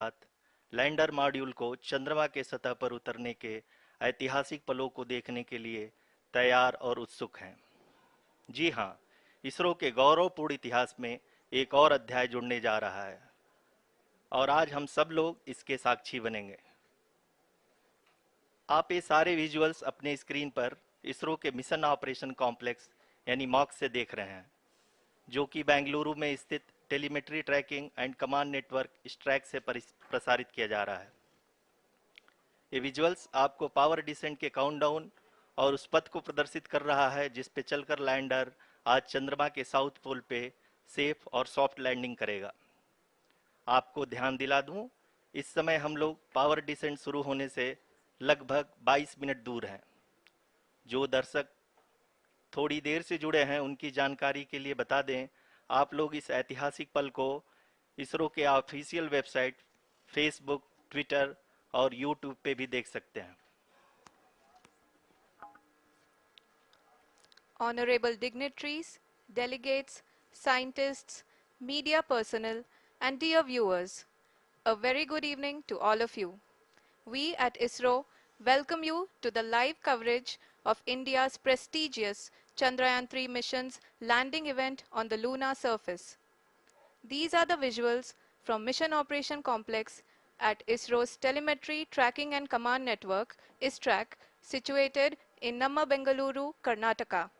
साथ lander module को चंद्रमा के सतह पर उतरने के ऐतिहासिक पलों को देखने के लिए तैयार और उत्सुक हैं। जी हाँ, इसरो के गौरवपूर्ण इतिहास में एक और अध्याय जुड़ने जा रहा है और आज हम सब लोग इसके साक्षी बनेंगे। आप ये सारे विजुअल्स अपने स्क्रीन पर इसरो के मिशन ऑपरेशन कॉम्प्लेक्स यानी मॉक से देख रहे हैं, जो कि बेंगलुरु में स्थित telemetry tracking and command network ISTRAC से प्रसारित किया जा रहा है। ये विजुअल्स आपको पावर डिसेंट के काउंटडाउन और उस पथ को प्रदर्शित कर रहा है जिस पे चलकर लैंडर आज चंद्रमा के साउथ पोल पे सेफ और सॉफ्ट लैंडिंग करेगा। आपको ध्यान दिला दूं, इस समय हम लोग पावर डिसेंट शुरू होने से लगभग 22 मिनट दूर हैं। जो दर्शक थोड़ी देर से जुड़े हैं उनकी जानकारी के लिए बता दें, आप लोग इस ऐतिहासिक पल को इसरो के ऑफिशियल वेबसाइट, फेसबुक, ट्विटर और यूट्यूब पे भी देख सकते हैं। Honorable dignitaries, delegates, scientists, media personnel, and dear viewers, a very good evening to all of you. We at ISRO welcome you to the live coverage of India's prestigious Chandrayaan-3 mission's landing event on the lunar surface. These are the visuals from Mission Operation Complex at ISRO's Telemetry Tracking and Command Network, ISTRAC, situated in Namma, Bengaluru, Karnataka.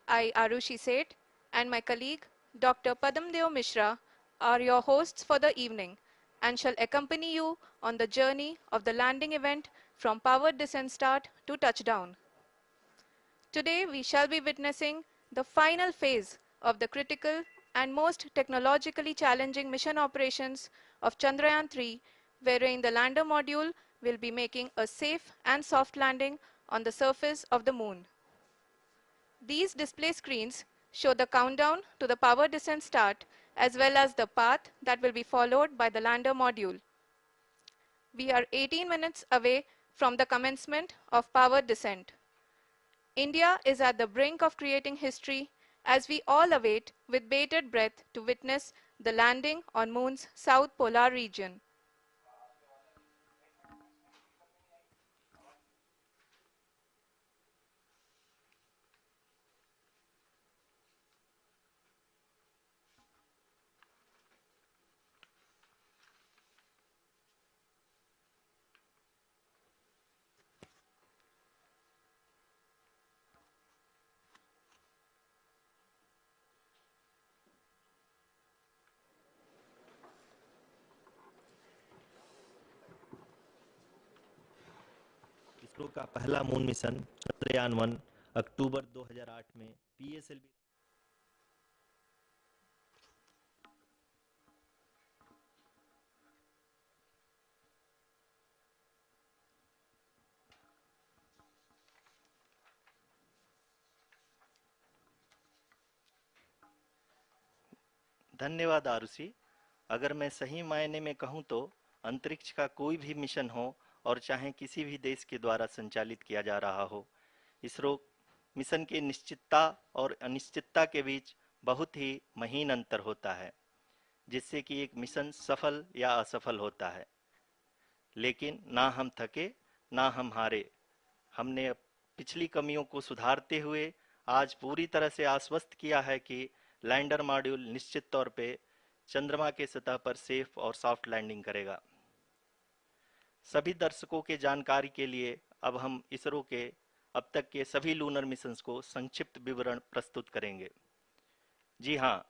I, Arushi Seth, and my colleague, Dr. Padamdeo Mishra, are your hosts for the evening and shall accompany you on the journey of the landing event from powered descent start to touchdown. Today, we shall be witnessing the final phase of the critical and most technologically challenging mission operations of Chandrayaan-3, wherein the lander module will be making a safe and soft landing on the surface of the moon. These display screens show the countdown to the power descent start as well as the path that will be followed by the lander module. We are 18 minutes away from the commencement of power descent. India is at the brink of creating history as we all await with bated breath to witness the landing on Moon's south polar region. ISRO का पहला moon mission Chandrayaan 1 अक्टूबर 2008 में PSLV धन्यवाद आरुषि। अगर मैं सही मायने में कहूं तो अंतरिक्ष का कोई भी मिशन हो और चाहे किसी भी देश के द्वारा संचालित किया जा रहा हो, इसरो मिशन की निश्चितता और अनिश्चितता के बीच बहुत ही महीन अंतर होता है, जिससे कि एक मिशन सफल या असफल होता है। लेकिन ना हम थके ना हम हारे। हमने पिछली कमियों को सुधारते हुए आज पूरी तरह से आश्वस्त किया है कि लैंडर मॉड्यूल निश्चित तौर पे चंद्रमा के सतह पर सेफ और सॉफ्ट लैंडिंग करेगा। सभी दर्शकों के जानकारी के लिए अब हम इसरो के अब तक के सभी लूनर मिशंस को संक्षिप्त विवरण प्रस्तुत करेंगे। जी हाँ,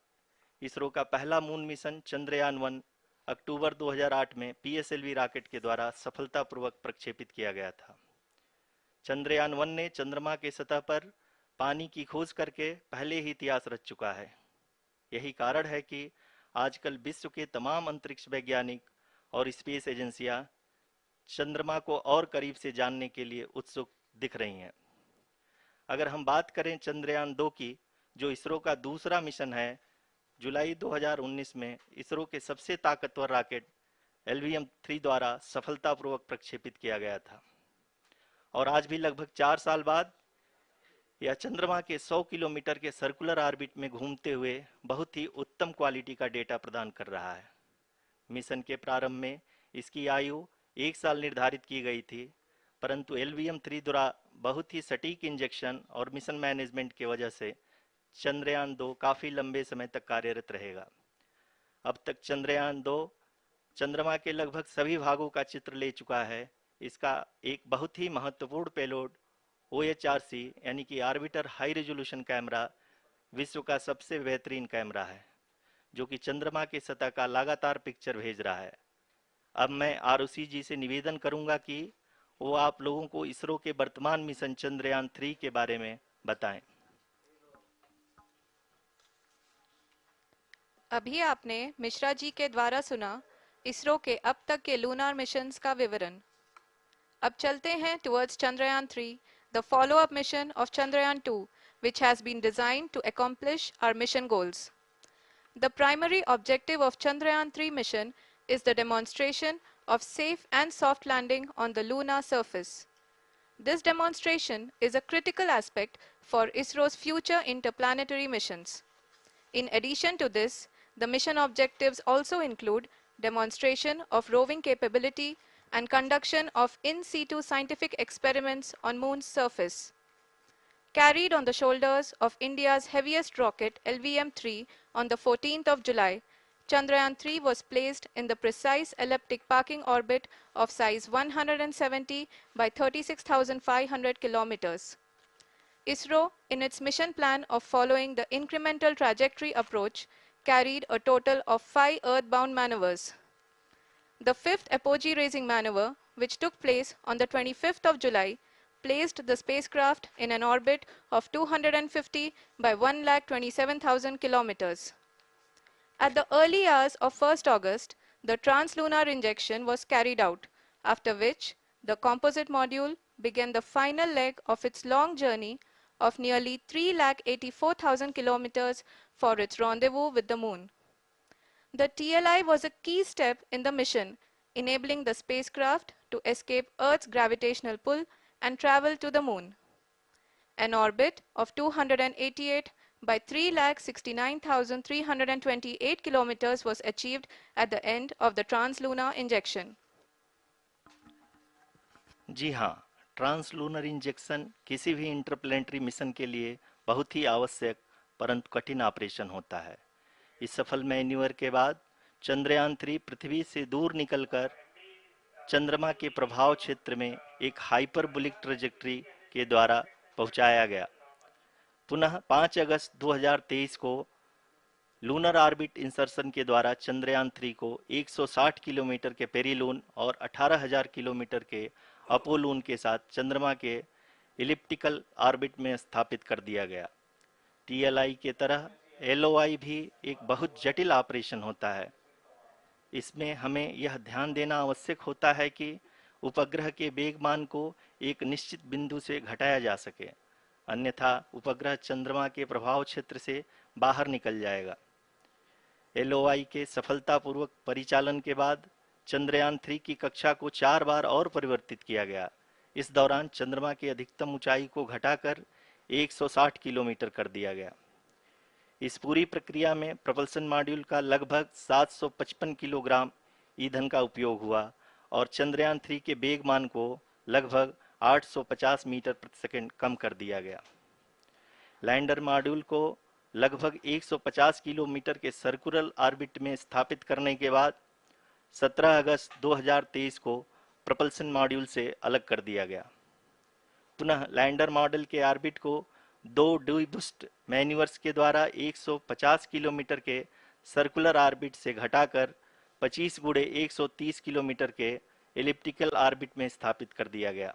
इसरो का पहला मून मिशन चंद्रयान 1 अक्टूबर 2008 में पीएसएलवी रॉकेट के द्वारा सफलतापूर्वक प्रक्षेपित किया गया था। चंद्रयान 1 ने चंद्रमा के सतह पर पानी की खोज करके पहले ही इतिहास रच चुका है। यही कारण है कि आजकल विश्व के तमाम अंतरिक्ष वैज्ञानिक और स्पेस एजेंसियां चंद्रमा को और करीब से जानने के लिए उत्सुक दिख रही हैं। अगर हम बात करें चंद्रयान 2 की, जो इसरो का दूसरा मिशन है, जुलाई 2019 में इसरो के सबसे ताकतवर रॉकेट LVM-3 द्वारा सफलतापूर्वक प्रक्षेपित किया गया था और आज भी लगभग 4 साल बाद यह चंद्रमा के 100 किलोमीटर के सर्कुलर ऑर्बिट में घूमते हुए बहुत ही उत्तम क्वालिटी का डेटा प्रदान कर रहा है। मिशन के प्रारंभ में इसकी आयु 1 साल निर्धारित की गई थी, परंतु LVM-3 द्वारा बहुत ही सटीक इंजेक्शन और मिशन मैनेजमेंट की वजह से चंद्रयान 2 काफी लंबे समय तक कार्यरत रहेगा। अब तक चंद्रयान 2 चंद्रमा के लगभग सभी भागों का चित्र ले चुका है। इसका एक बहुत ही महत्वपूर्ण पेलोड OHRC यानी कि ऑर्बिटर हाई रेजोल्यूशन कैमरा विश्व का सबसे बेहतरीन कैमरा है, जो कि चंद्रमा की सतह का लगातार पिक्चर भेज रहा है। अब मैं ROC जी से निवेदन करूंगा कि वो आप लोगों को इसरो के वर्तमान मिशन चंद्रयान 3 के बारे में बताएं। अभी आपने मिश्रा जी के द्वारा सुना इसरो के अब तक के लूनार मिशंस का विवरण। अब चलते हैं towards Chandrayaan-3, the follow-up mission of Chandrayaan-2, which has been designed to accomplish our mission goals. The primary objective of Chandrayaan-3 mission is the demonstration of safe and soft landing on the lunar surface. This demonstration is a critical aspect for ISRO's future interplanetary missions. In addition to this, the mission objectives also include demonstration of roving capability and conduction of in situ scientific experiments on Moon's surface. Carried on the shoulders of India's heaviest rocket LVM-3 on the 14th of July, Chandrayaan-3 was placed in the precise elliptic parking orbit of size 170 by 36,500 kilometers. ISRO, in its mission plan of following the incremental trajectory approach, carried a total of 5 earthbound maneuvers. The fifth apogee-raising maneuver, which took place on the 25th of July, placed the spacecraft in an orbit of 250 by 1,27,000 kilometers. At the early hours of 1st August, the translunar injection was carried out, after which the composite module began the final leg of its long journey of nearly 3,84,000 kilometers for its rendezvous with the Moon. The TLI was a key step in the mission, enabling the spacecraft to escape Earth's gravitational pull and travel to the Moon. An orbit of 288 by 3,69,328 kilometers was achieved at the end of the translunar injection. जी हाँ, translunar injection किसी भी interplanetary mission के लिए बहुत ही आवश्यक परंतु कठिन operation होता है। इस सफल मैन्यूवर के बाद चंद्रयान 3 पृथ्वी से दूर निकलकर चंद्रमा के प्रभाव क्षेत्र में एक हाइपरबोलिक ट्रेजेक्टरी के द्वारा पहुंचाया गया। पुनः 5 अगस्त 2023 को लूनर ऑर्बिट इंसर्शन के द्वारा चंद्रयान 3 को 160 किलोमीटर के पेरीलून और 18,000 किलोमीटर के अपोलून के साथ चंद्रमा के इलिप्टिकल ऑर्बिट में स्थापित कर दिया गया। TLI के तरह LOI भी एक बहुत जटिल ऑपरेशन होता है। इसमें हमें यह ध्यान देना आवश्यक होता है कि उपग्रह के वेगमान को एक निश्चित बिंदु से घटाया जा सके, अन्यथा उपग्रह चंद्रमा के प्रभाव क्षेत्र से बाहर निकल जाएगा। LOI के सफलतापूर्वक परिचालन के बाद चंद्रयान 3 की कक्षा को 4 बार और परिवर्तित किया गया। इस दौरान चंद्रमा की अधिकतम ऊंचाई को घटाकर 160 किलोमीटर कर दिया गया। इस पूरी प्रक्रिया में प्रपल्सन मॉड्यूल का लगभग 755 किलोग्राम ईंधन का उपयोग हुआ और चंद्रयान 3 के वेगमान को लगभग 850 मीटर प्रति सेकंड कम कर दिया गया। लैंडर मॉड्यूल को लगभग 150 किलोमीटर के सर्कुलर ऑर्बिट में स्थापित करने के बाद 17 अगस्त 2023 को प्रपल्सन मॉड्यूल से अलग कर दिया गया। पुनः लैंडर मॉडल के ऑर्बिट को 2 डीबूस्ट मैन्यूवर्स के द्वारा 150 किलोमीटर के सर्कुलर ऑर्बिट से घटाकर 25 गुणे 130 किलोमीटर के एलिप्टिकल ऑर्बिट में स्थापित कर दिया गया।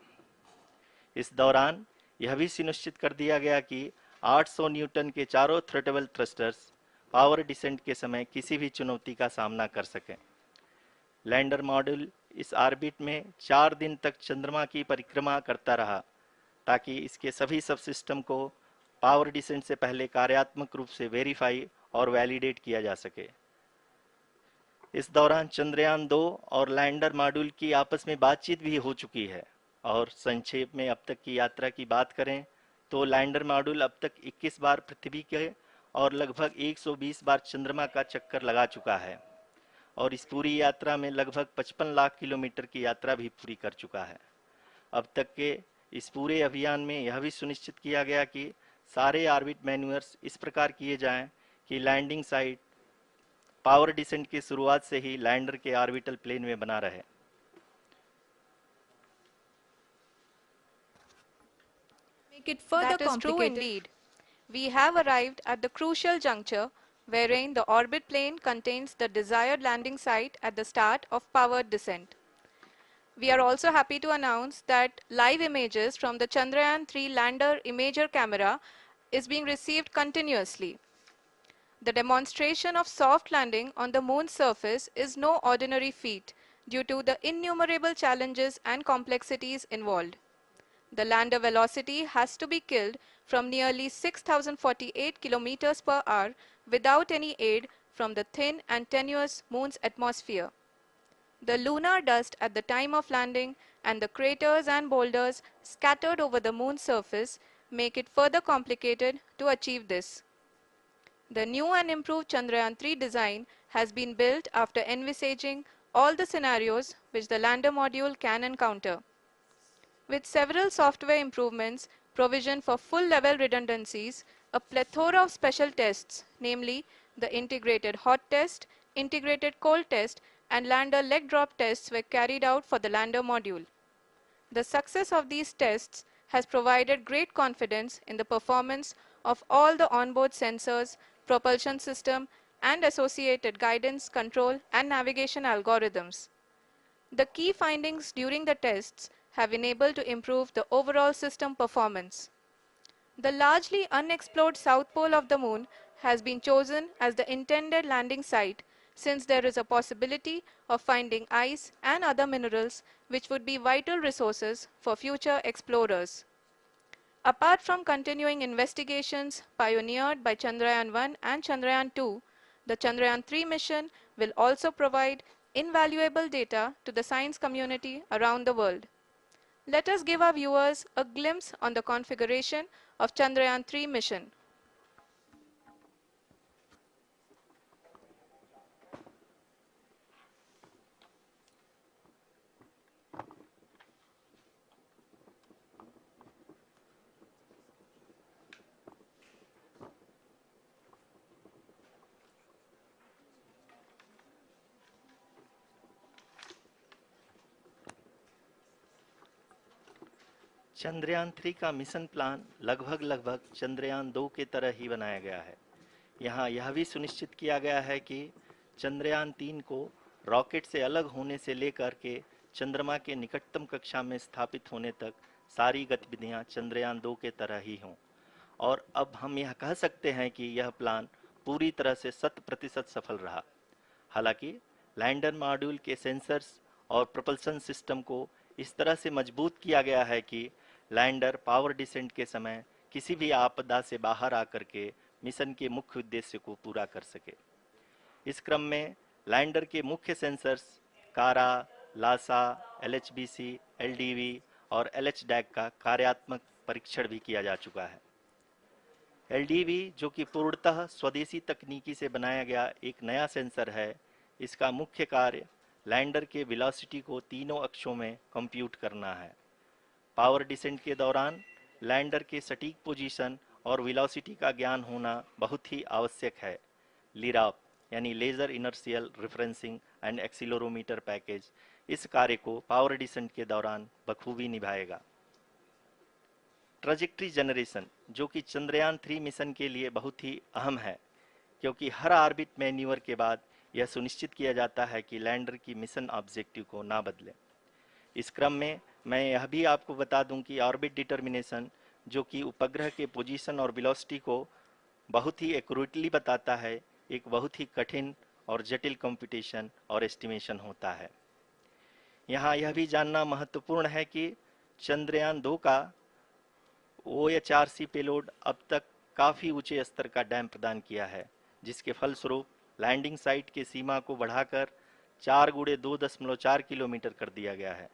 इस दौरान यह भी सुनिश्चित कर दिया गया कि 800 न्यूटन के चारों थ्रोटेबल थ्रस्टर्स पावर डिसेंट के समय किसी भी चुनौती का सामना कर सकें। लैंडर मॉड्यूल इस ऑर्बिट में 4 दिन तक चंद्रमा की परिक्रमा करता रहा ताकि इसके सभी सब सिस्टम को पावर डिसेंट से पहले कार्यात्मक रूप से वेरीफाई और वैलिडेट किया जा सके। इस दौरान चंद्रयान 2 और लैंडर मॉड्यूल की आपस में बातचीत भी हो चुकी है। और संक्षेप में अब तक की यात्रा की बात करें तो लैंडर मॉड्यूल अब तक 21 बार पृथ्वी के और लगभग 120 बार चंद्रमा का चक्कर लगा चुका है। और इस पूरी यात्रा में लगभग 55 लाख किलोमीटर की यात्रा भी पूरी कर चुका है। अब तक के इस पूरे अभियान में यह भी सुनिश्चित किया गया कि सारे ऑर्बिट मैन्यूअर्स इस प्रकार किए जाएं कि लैंडिंग साइट पावर डिसेंट की शुरुआत से ही लैंडर के ऑर्बिटल प्लेन में बना रहे। Make it further That is true complicated. indeed. We have arrived at the crucial juncture wherein the orbit plane contains the desired landing site at the start of powered descent. We are also happy to announce that live images from the Chandrayaan-3 lander imager camera is being received continuously. The demonstration of soft landing on the moon's surface is no ordinary feat due to the innumerable challenges and complexities involved. The lander velocity has to be killed from nearly 6,048 kilometers per hour without any aid from the thin and tenuous moon's atmosphere. The lunar dust at the time of landing and the craters and boulders scattered over the moon's surface make it further complicated to achieve this. The new and improved Chandrayaan-3 design has been built after envisaging all the scenarios which the lander module can encounter. With several software improvements, provision for full-level redundancies, a plethora of special tests, namely the integrated hot test, integrated cold test, and lander leg drop tests were carried out for the lander module. The success of these tests has provided great confidence in the performance of all the onboard sensors, propulsion system, and associated guidance, control, and navigation algorithms. The key findings during the tests have enabled to improve the overall system performance. The largely unexplored south pole of the moon has been chosen as the intended landing site since there is a possibility of finding ice and other minerals which would be vital resources for future explorers. Apart from continuing investigations pioneered by Chandrayaan-1 and Chandrayaan-2, the Chandrayaan-3 mission will also provide invaluable data to the science community around the world. Let us give our viewers a glimpse on the configuration of Chandrayaan-3 mission. Chandrayaan 3 का mission plan लगभग चंद्रयान 2 के तरह ही बनाया गया है। यहाँ यह भी सुनिश्चित किया गया है कि चंद्रयान 3 को रॉकेट से अलग होने से लेकर के चंद्रमा के निकटतम कक्षा में स्थापित होने तक सारी गतिविधियां चंद्रयान 2 के तरह ही हों। और अब हम यह कह सकते हैं कि यह प्लान पूरी तरह से 100% सफल रहा। हालांकि लैंडर मॉड्यूल के सेंसर्स और propulsion सिस्टम को इस तरह से मजबूत किया गया है कि लैंडर पावर डिसेंट के समय किसी भी आपदा से बाहर आकर के मिशन के मुख्य उद्देश्य को पूरा कर सके। इस क्रम में लैंडर के मुख्य सेंसर्स कारा, लासा, LHBC, LDV और LHDAC का कार्यात्मक परीक्षण भी किया जा चुका है। LDV जो कि पूर्णतः स्वदेशी तकनीकी से बनाया गया एक नया सेंसर है, इसका मुख्य कार्य लैंडर के वेलोसिटी को तीनों अक्षों में कंप्यूट करना है। पावर डिसेंट के दौरान लैंडर के सटीक पोजीशन और वेलोसिटी का ज्ञान होना बहुत ही आवश्यक है। लिराप यानी laser inertial referencing and accelerometer package इस कार्य को पावर डिसेंट के दौरान बखूबी निभाएगा। ट्रैजेक्टरी जनरेशन जो कि चंद्रयान 3 मिशन के लिए बहुत ही अहम है, क्योंकि हर ऑर्बिट मैन्यूवर के बाद यह सुनिश्चित किया जाता है कि लैंडर की मिशन ऑब्जेक्टिव को ना बदले। इस क्रम में मैं यह भी आपको बता दूं कि ऑर्बिट डिटर्मिनेशन जो कि उपग्रह के पोजीशन और वेलोसिटी को बहुत ही एक्यूरेटली बताता है, एक बहुत ही कठिन और जटिल कंप्यूटेशन और एस्टिमेशन होता है। यहाँ यह भी जानना महत्वपूर्ण है कि चंद्रयान 2 का OHRC पेलोड अब तक काफ़ी ऊंचे स्तर का डैम प्रदान किया है, जिसके फलस्वरूप लैंडिंग साइट के सीमा को बढ़ाकर 4 गुणे 2.4 किलोमीटर कर दिया गया है,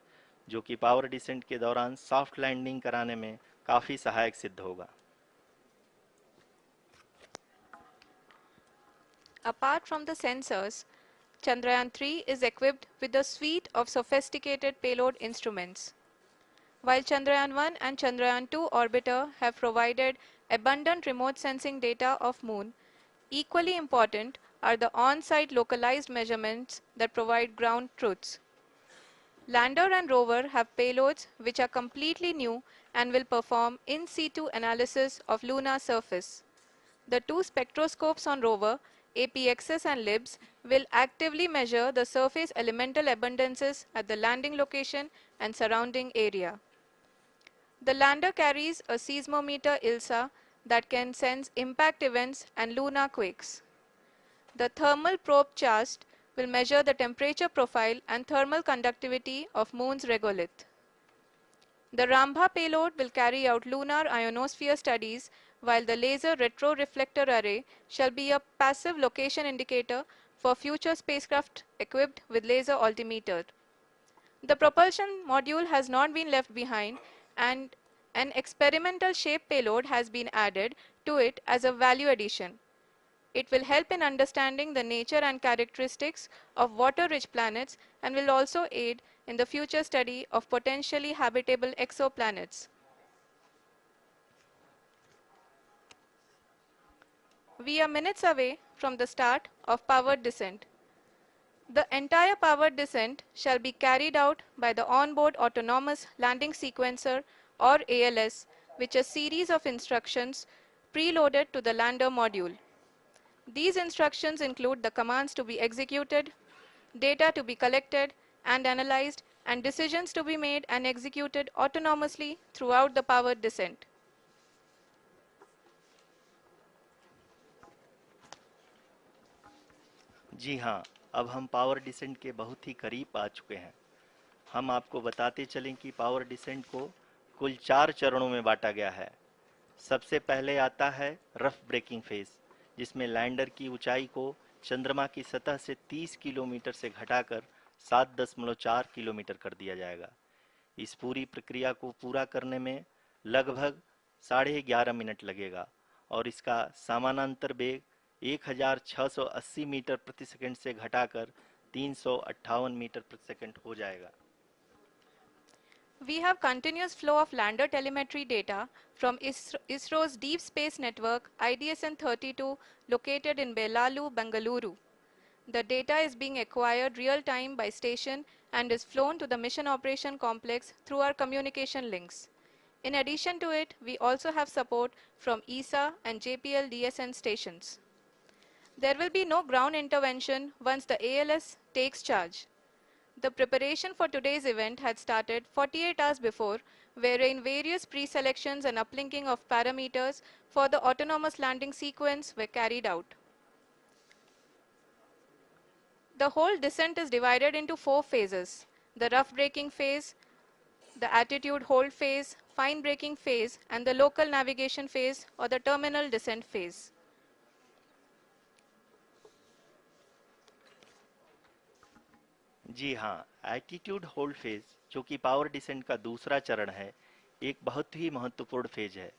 जो कि पावर डिसेंट के दौरान सॉफ्ट लैंडिंग कराने में काफ़ी सहायक सिद्ध होगा। Apart from the sensors, Chandrayaan-3 is equipped with a suite of sophisticated payload instruments. While Chandrayaan-1 and Chandrayaan-2 orbiter have provided abundant remote sensing data of Moon, equally important are the on-site localized measurements that provide ground truths. Lander and rover have payloads which are completely new and will perform in situ analysis of lunar surface. The two spectroscopes on rover, APXS and LIBS, will actively measure the surface elemental abundances at the landing location and surrounding area. The lander carries a seismometer ILSA that can sense impact events and lunar quakes. The thermal probe CHAST will measure the temperature profile and thermal conductivity of Moon's regolith. The Rambha payload will carry out lunar ionosphere studies, while the laser retroreflector array shall be a passive location indicator for future spacecraft equipped with laser altimeter. The propulsion module has not been left behind, and an experimental shape payload has been added to it as a value addition. It will help in understanding the nature and characteristics of water-rich planets and will also aid in the future study of potentially habitable exoplanets. We are minutes away from the start of powered descent. The entire powered descent shall be carried out by the onboard autonomous landing sequencer, or ALS, which is a series of instructions preloaded to the lander module. These instructions include the commands to be executed, data to be collected and analyzed, and decisions to be made and executed autonomously throughout the powered descent. जी हाँ, अब हम power descent के बहुत ही करीब आ चुके हैं। हम आपको बताते चलें कि पावर डिसेंट को कुल 4 चरणों में बांटा गया है। सबसे पहले आता है रफ ब्रेकिंग फेज, जिसमें लैंडर की ऊंचाई को चंद्रमा की सतह से 30 किलोमीटर से घटाकर 7.4 किलोमीटर कर दिया जाएगा। इस पूरी प्रक्रिया को पूरा करने में लगभग 11.5 मिनट लगेगा और इसका समानांतर वेग 1680 मीटर प्रति सेकंड से घटाकर 358 मीटर प्रति सेकंड हो जाएगा। We have continuous flow of lander telemetry data from ISRO's Deep Space Network IDSN-32 located in Belalu, Bengaluru. The data is being acquired real-time by station and is flown to the Mission Operation Complex through our communication links. In addition to it, we also have support from ESA and JPL DSN stations. There will be no ground intervention once the ALS takes charge. The preparation for today's event had started 48 hours before, wherein various pre-selections and uplinking of parameters for the autonomous landing sequence were carried out. The whole descent is divided into 4 phases: the rough braking phase, the attitude hold phase, fine braking phase, and the local navigation phase or the terminal descent phase. जी हाँ, attitude hold phase, जो कि power descent का दूसरा चरण है, एक बहुत ही महत्वपूर्ण फेज है।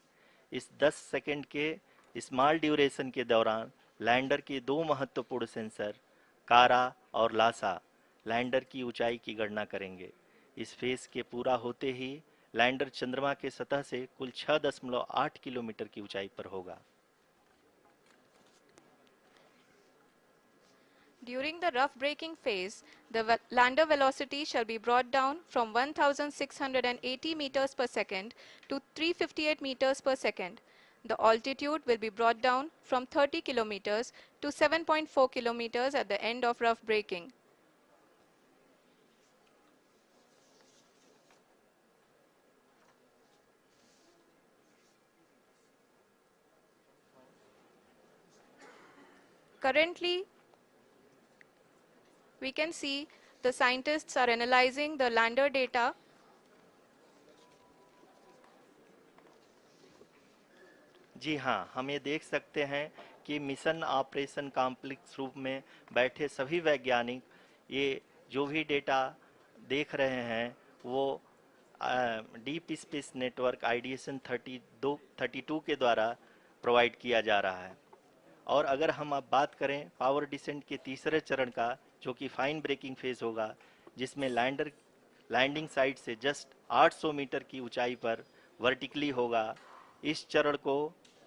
इस 10 सेकंड के स्मॉल ड्यूरेशन के दौरान लैंडर के 2 महत्वपूर्ण सेंसर कारा और लासा लैंडर की ऊंचाई की गणना करेंगे। इस फेज के पूरा होते ही लैंडर चंद्रमा के सतह से कुल 6.8 किलोमीटर की ऊंचाई पर होगा। During the rough braking phase, the lander velocity shall be brought down from 1680 meters per second to 358 meters per second. The altitude will be brought down from 30 kilometers to 7.4 kilometers at the end of rough braking. Currently, we can see the scientists are analyzing the lander data. जी हाँ, हम ये देख सकते हैं कि mission operation complex रूप में बैठे सभी वैज्ञानिक ये जो भी डेटा देख रहे हैं वो डीप स्पेस नेटवर्क IDSN 32 के द्वारा प्रोवाइड किया जा रहा है। और अगर हम अब बात करें पावर डिसेंट के तीसरे चरण का, जो कि फाइन ब्रेकिंग फेज होगा, जिसमें लैंडर लैंडिंग साइट से जस्ट 800 मीटर की ऊंचाई पर वर्टिकली होगा। इस चरण को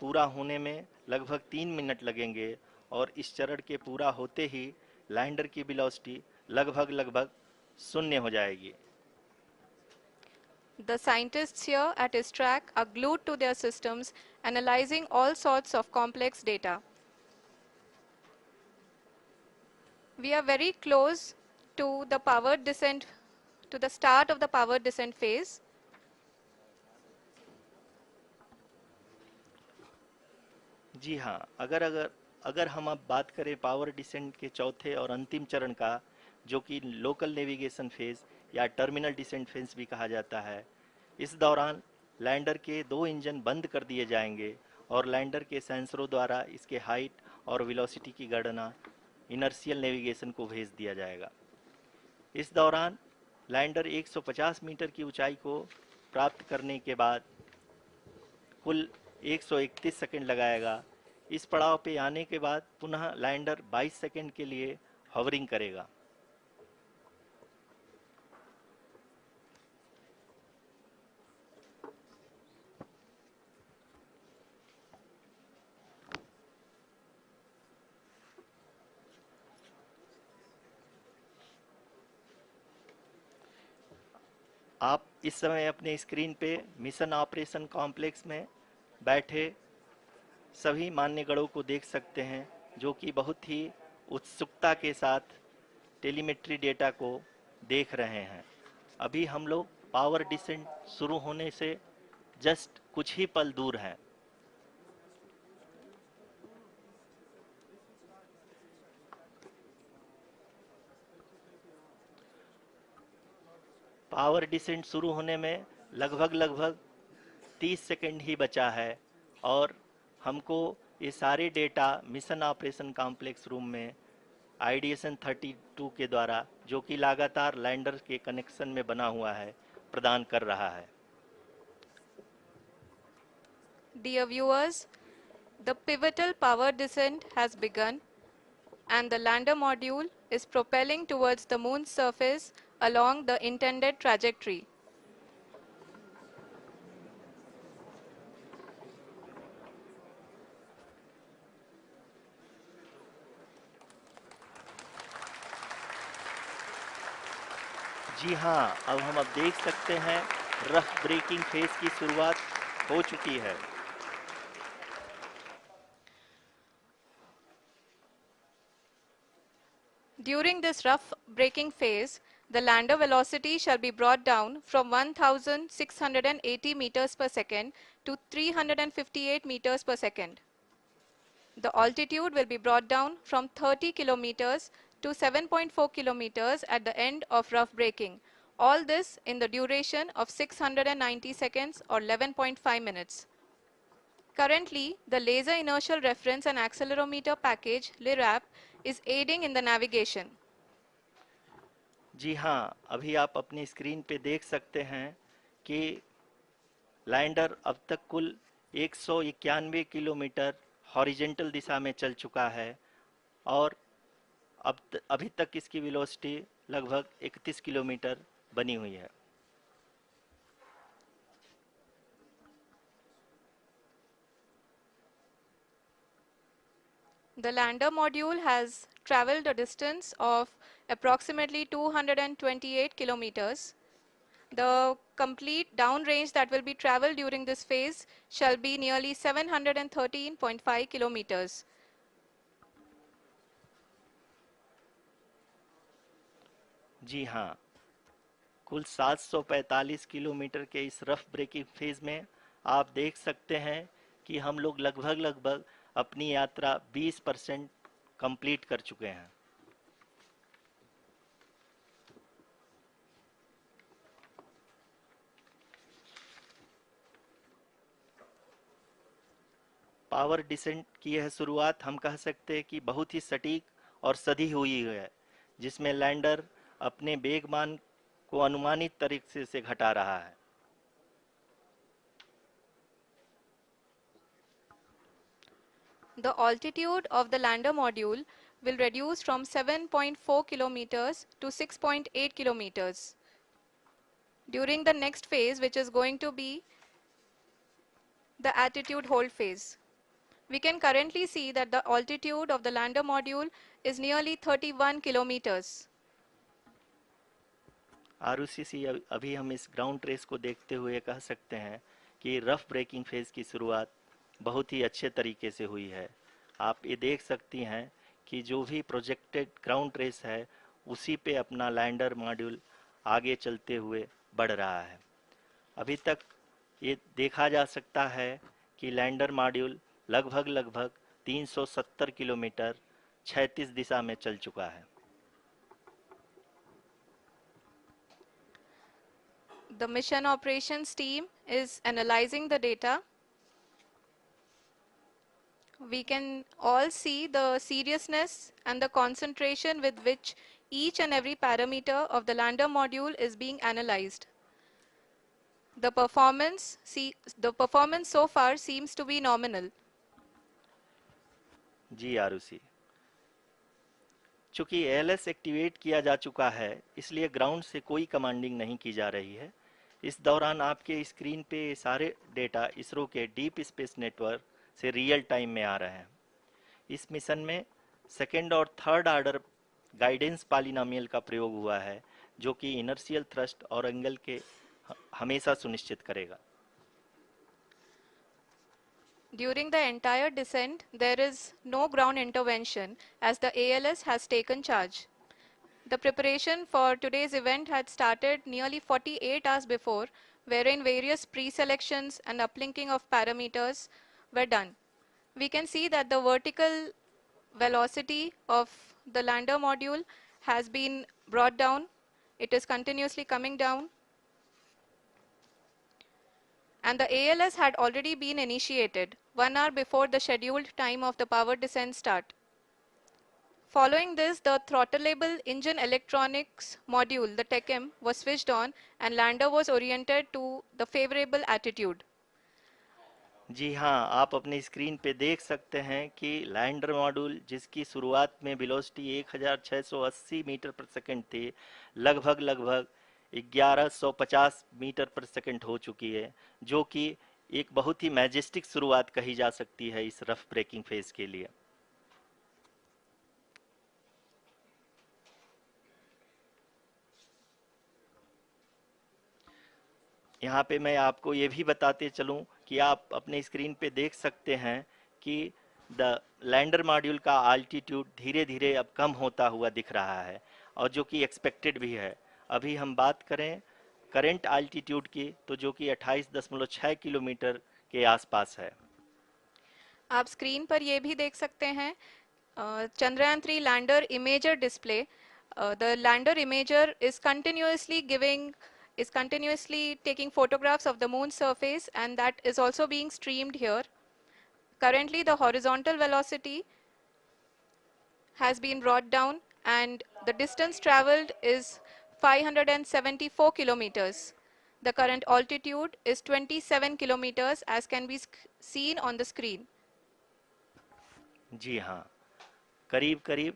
पूरा होने में लगभग 3 मिनट लगेंगे और इस चरण के पूरा होते ही लैंडर की वेलोसिटी लगभग शून्य हो जाएगी। The scientists here at ISTRAC are glued to their systems, analyzing all sorts of complex data. We are very close to the powered descent, to the start of the powered descent phase. जी हाँ, अगर अगर अगर हम अब बात करें power descent के चौथे और अंतिम चरण का, जो कि लोकल नेविगेशन फेज या टर्मिनल डिसेंट फेज भी कहा जाता है, इस दौरान लैंडर के 2 इंजन बंद कर दिए जाएंगे और लैंडर के सेंसरों द्वारा इसके हाइट और वेलोसिटी की गणना इनर्शियल नेविगेशन को भेज दिया जाएगा। इस दौरान लैंडर 150 मीटर की ऊंचाई को प्राप्त करने के बाद कुल 131 सेकंड लगाएगा। इस पड़ाव पे आने के बाद पुनः लैंडर 22 सेकंड के लिए हवरिंग करेगा। आप इस समय अपने स्क्रीन पे मिशन ऑपरेशन कॉम्प्लेक्स में बैठे सभी मान्यगणों को देख सकते हैं, जो कि बहुत ही उत्सुकता के साथ टेलीमेट्री डेटा को देख रहे हैं। अभी हम लोग पावर डिसेंट शुरू होने से जस्ट कुछ ही पल दूर हैं। पावर डिसेंट शुरू होने में लगभग 30 सेकंड ही बचा है और हमको ये सारे data mission operation complex room में आईडीएसएन 32 के द्वारा, जो कि लगातार लैंडर के कनेक्शन में बना हुआ है, प्रदान कर रहा है। Dear viewers, the pivotal power descent has begun and the lander module is propelling towards the moon's surface along the intended trajectory. जी हाँ, अब देख सकते हैं रफ ब्रेकिंग फेज की शुरुआत हो चुकी है। During this rough braking phase, the lander velocity shall be brought down from 1680 meters per second to 358 meters per second. The altitude will be brought down from 30 kilometers to 7.4 kilometers at the end of rough braking. All this in the duration of 690 seconds or 11.5 minutes. Currently, the Laser Inertial Reference and Accelerometer package (LIRAP) is aiding in the navigation. जी हाँ, अभी आप अपनी screen पे देख सकते हैं कि lander अब तक कुल 191 किलोमीटर हॉरिजेंटल दिशा में चल चुका है और अभी तक इसकी वेलोसिटी लगभग 31 किलोमीटर बनी हुई है। The lander module has traveled a distance of approximately 228 kilometers. The complete downrange that will be traveled during this phase shall be nearly 713.5 kilometers. जी हाँ, कुल 745 किलोमीटर के इस रफ ब्रेकिंग फेज में आप देख सकते हैं कि हम लोग लगभग अपनी यात्रा 20% कंप्लीट कर चुके हैं। पावर डिसेंट की यह शुरुआत हम कह सकते हैं कि बहुत ही सटीक और सधी हुई है, जिसमें लैंडर अपने वेगमान को अनुमानित तरीके से घटा रहा है। The altitude of the lander module will reduce from 7.4 kilometers to 6.8 kilometers. During the next phase, which is going to be the attitude hold phase, we can currently see that the altitude of the lander module is nearly 31 kilometers. Arushi, अभी हम इस ground trace को देखते हुए कह सकते हैं कि रफ ब्रेकिंग फेज की शुरुआत बहुत ही अच्छे तरीके से हुई है। आप ये देख सकती हैं कि जो भी प्रोजेक्टेड ग्राउंड ट्रेस है उसी पे अपना लैंडर मॉड्यूल आगे चलते हुए बढ़ रहा है। अभी तक ये देखा जा सकता है कि लैंडर मॉड्यूल लगभग 370 किलोमीटर क्षैतिज दिशा में चल चुका है। The mission operations team is analyzing the data. We can all see the seriousness and the concentration with which each and every parameter of the lander module is being analyzed. The performance so far seems to be nominal. जी आरुषि, चूंकि ALS activate किया जा चुका है इसलिए ground से कोई commanding नहीं की जा रही है। इस दौरान आपके स्क्रीन पे सारे डेटा इसरो के डीप स्पेस नेटवर्क से रियल टाइम में आ रहे हैं। इस मिशन में सेकेंड और थर्ड ऑर्डर गाइडेंस पॉलिनोमियल का प्रयोग हुआ है जो कि इनर्शियल थ्रस्ट और एंगल के हमेशा सुनिश्चित करेगा। During the entire descent, there is no ground intervention as the ALS has taken charge. The preparation for today's event had started nearly 48 hours before, wherein various pre-selections and uplinking of parameters were done. We can see that the vertical velocity of the lander module has been brought down. It is continuously coming down. And the ALS had already been initiated 1 hour before the scheduled time of the power descent start. Following this, the throttleable engine electronics module, the TECM, was switched on and lander was oriented to the favorable attitude. जी हाँ, आप अपनी screen पे देख सकते हैं कि lander module जिसकी शुरुआत में वेलोसिटी 1680 मीटर पर सेकंड थी, लगभग 1150 मीटर पर सेकंड हो चुकी है, जो कि एक बहुत ही मैजेस्टिक शुरुआत कही जा सकती है इस रफ ब्रेकिंग फेज के लिए। यहाँ पे मैं आपको ये भी बताते चलूँ कि आप अपने स्क्रीन पे देख सकते हैं कि द लैंडर मॉड्यूल का आल्टीट्यूड धीरे धीरे अब कम होता हुआ दिख रहा है और जो कि एक्सपेक्टेड भी है। अभी हम बात करें करंट आल्टीट्यूड की तो जो कि 28.6 किलोमीटर के आसपास है। आप स्क्रीन पर ये भी देख सकते हैं Chandrayaan 3 lander imager display. The lander imager is continuously taking photographs of the moon's surface, and that is also being streamed here. Currently, the horizontal velocity has been brought down and the distance traveled is 574 kilometers. The current altitude is 27 kilometers as can be seen on the screen. जी हाँ, करीब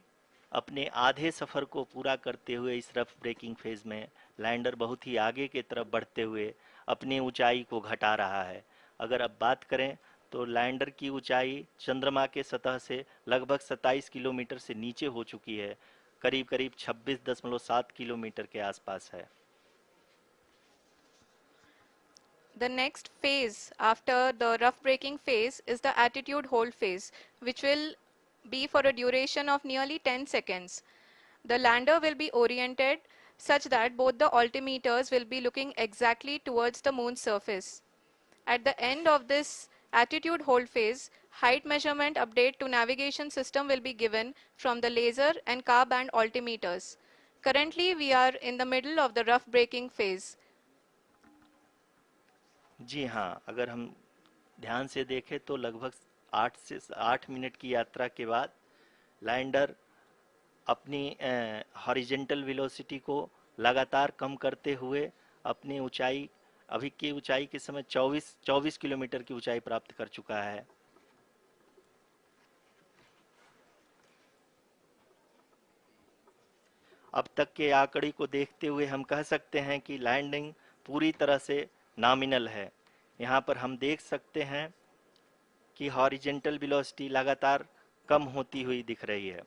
अपने आधे सफ़र को पूरा करते हुए इस rough breaking phase में लैंडर बहुत ही आगे की तरफ बढ़ते हुए अपनी ऊंचाई को घटा रहा है। अगर अब बात करें तो लैंडर की ऊंचाई चंद्रमा के सतह से लगभग 27 किलोमीटर से नीचे हो चुकी है, करीब 26.7 किलोमीटर के आसपास है। The next phase after the rough braking phase is the attitude hold phase, which will be for a duration of nearly 10 seconds. The lander will be oriented such that both the altimeters will be looking exactly towards the moon's surface. At the end of this attitude hold phase, height measurement update to navigation system will be given from the laser and car band altimeters. Currently, we are in the middle of the rough braking phase. जी हाँ, अगर हम ध्यान से देखें तो लगभग 8 minute की यात्रा के बाद लैंडर अपनी हॉरिजेंटल वेलोसिटी को लगातार कम करते हुए अपनी ऊंचाई अभी की ऊंचाई के समय 24 किलोमीटर की ऊंचाई प्राप्त कर चुका है। अब तक के आंकड़े को देखते हुए हम कह सकते हैं कि लैंडिंग पूरी तरह से नॉमिनल है। यहाँ पर हम देख सकते हैं कि हॉरिजेंटल वेलोसिटी लगातार कम होती हुई दिख रही है।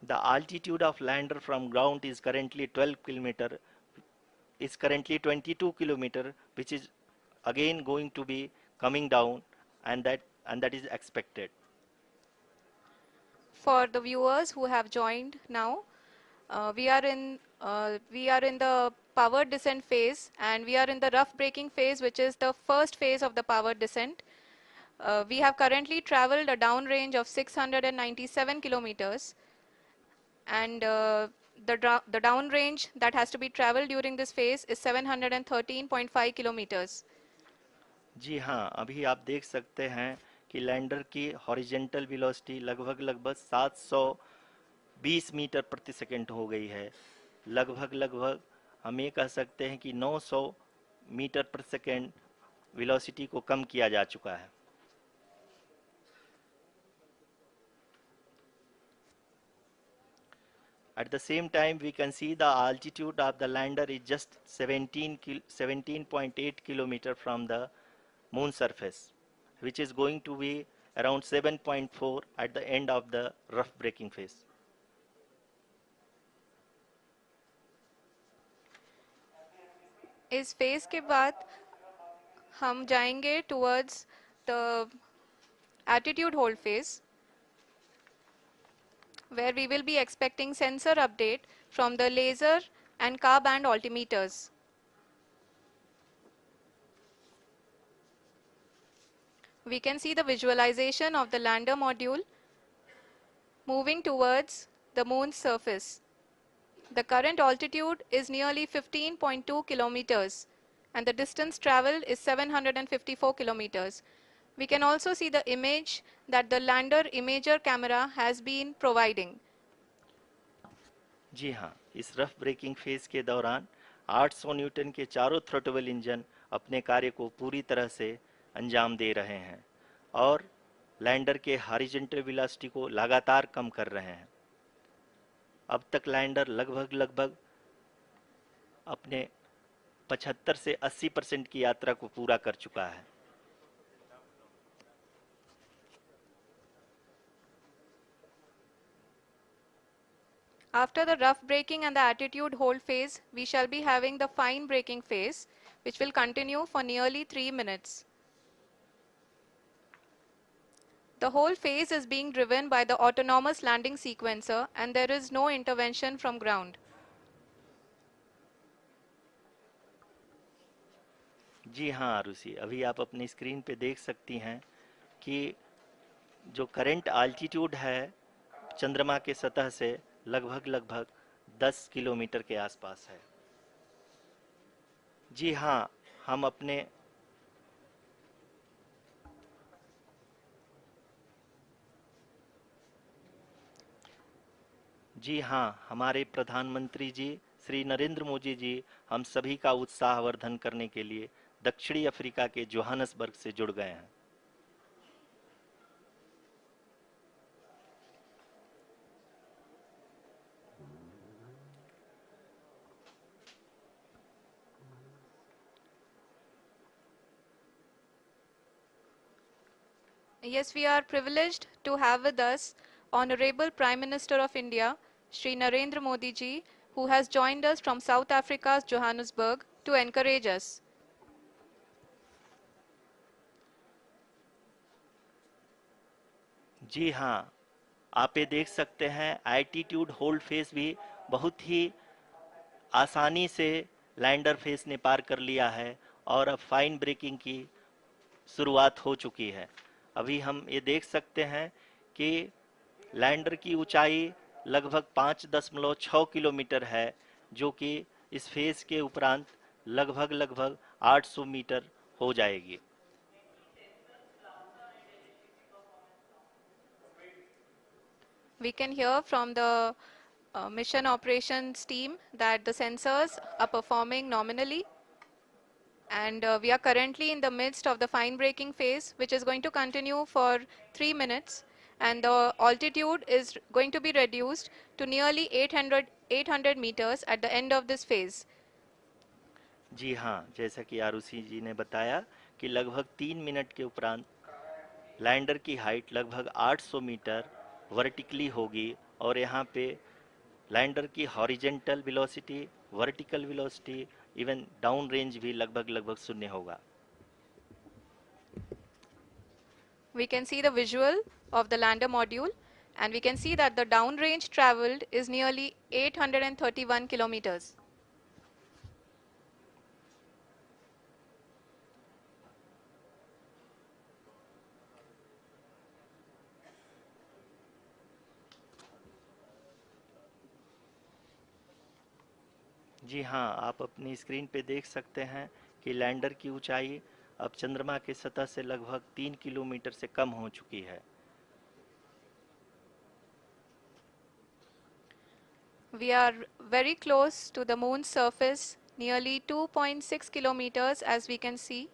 The altitude of lander from ground is currently 22 kilometer, which is again going to be coming down, and that is expected. For the viewers who have joined now, we are in the powered descent phase, and we are in the rough braking phase, which is the first phase of the powered descent. We have currently traveled a downrange of 697 kilometers, and the downrange that has to be traveled during this phase is 713.5 kilometers. जी हाँ, अभी आप देख सकते हैं कि lander की horizontal velocity लगभग 720 metre प्रति सेकंड हो गई है। लगभग हम ये कह सकते हैं कि 900 मीटर प्रति सेकंड वेलोसिटी को कम किया जा चुका है। At the same time, we can see the altitude of the lander is just 17.8 kilometer from the moon surface, which is going to be around 7.4 at the end of the rough braking phase. इस phase के बाद हम जाएंगे towards the attitude hold phase, where we will be expecting sensor update from the laser and car band altimeters. We can see the visualization of the lander module moving towards the moon's surface. The current altitude is nearly 15.2 kilometers, and the distance traveled is 754 kilometers. We can also see the image that the lander imager camera has been providing. जी हाँ, इस rough breaking phase के दौरान 800 Newton के चारों throttle engine अपने कार्य को पूरी तरह से अंजाम दे रहे हैं और लैंडर के हॉरिजॉन्टल वेलोसिटी को लगातार कम कर रहे हैं। अब तक लैंडर लगभग अपने 75 से 80% की यात्रा को पूरा कर चुका है। After the rough braking and the attitude hold phase, we shall be having the fine braking phase, which will continue for nearly 3 minutes. The whole phase is being driven by the autonomous landing sequencer, and there is no intervention from ground. जी हाँ आरुषि, अभी आप अपनी screen पे देख सकती हैं कि जो करंट आल्टीट्यूड है चंद्रमा के सतह से लगभग 10 किलोमीटर के आसपास है। जी हाँ, हम अपने जी हाँ, हमारे प्रधानमंत्री जी श्री नरेंद्र मोदी जी हम सभी का उत्साहवर्धन करने के लिए दक्षिणी अफ्रीका के जोहानसबर्ग से जुड़ गए हैं। Yes, we are privileged to have with us Honorable Prime Minister of India, Shri Narendra Modi ji, who has joined us from South Africa's Johannesburg to encourage us. जी हाँ, आप ये देख सकते हैं एल्टीट्यूड होल्ड फेस भी बहुत ही आसानी से लैंडर फेस ने पार कर लिया है और अब फाइन ब्रेकिंग की शुरुआत हो चुकी है। अभी हम ये देख सकते हैं कि लैंडर की ऊंचाई लगभग 5.6 किलोमीटर है, जो कि इस फेज के उपरांत लगभग 800 मीटर हो जाएगी। We can hear from the mission operations team that the sensors are performing nominally, and we are currently in the midst of the fine braking phase, which is going to continue for 3 minutes, and the altitude is going to be reduced to nearly 800 meters at the end of this phase. जी हाँ, जैसा कि आरुषि जी ने बताया कि लगभग 3 minute के उपरांत lander की हाइट लगभग 800 मीटर वर्टिकली होगी और यहाँ पे लैंडर की horizontal velocity, vertical velocity, even down range भी लगभग लगभग शून्य होगा। We can see the visual of the lander module, and we can see that the downrange traveled is nearly 831 kilometers. जी हाँ, आप अपनी स्क्रीन पे देख सकते हैं कि लैंडर की ऊंचाई अब चंद्रमा के सतह से लगभग 3 किलोमीटर से कम हो चुकी है। We are very close to the moon's surface, nearly 2.6 kilometers as we can see.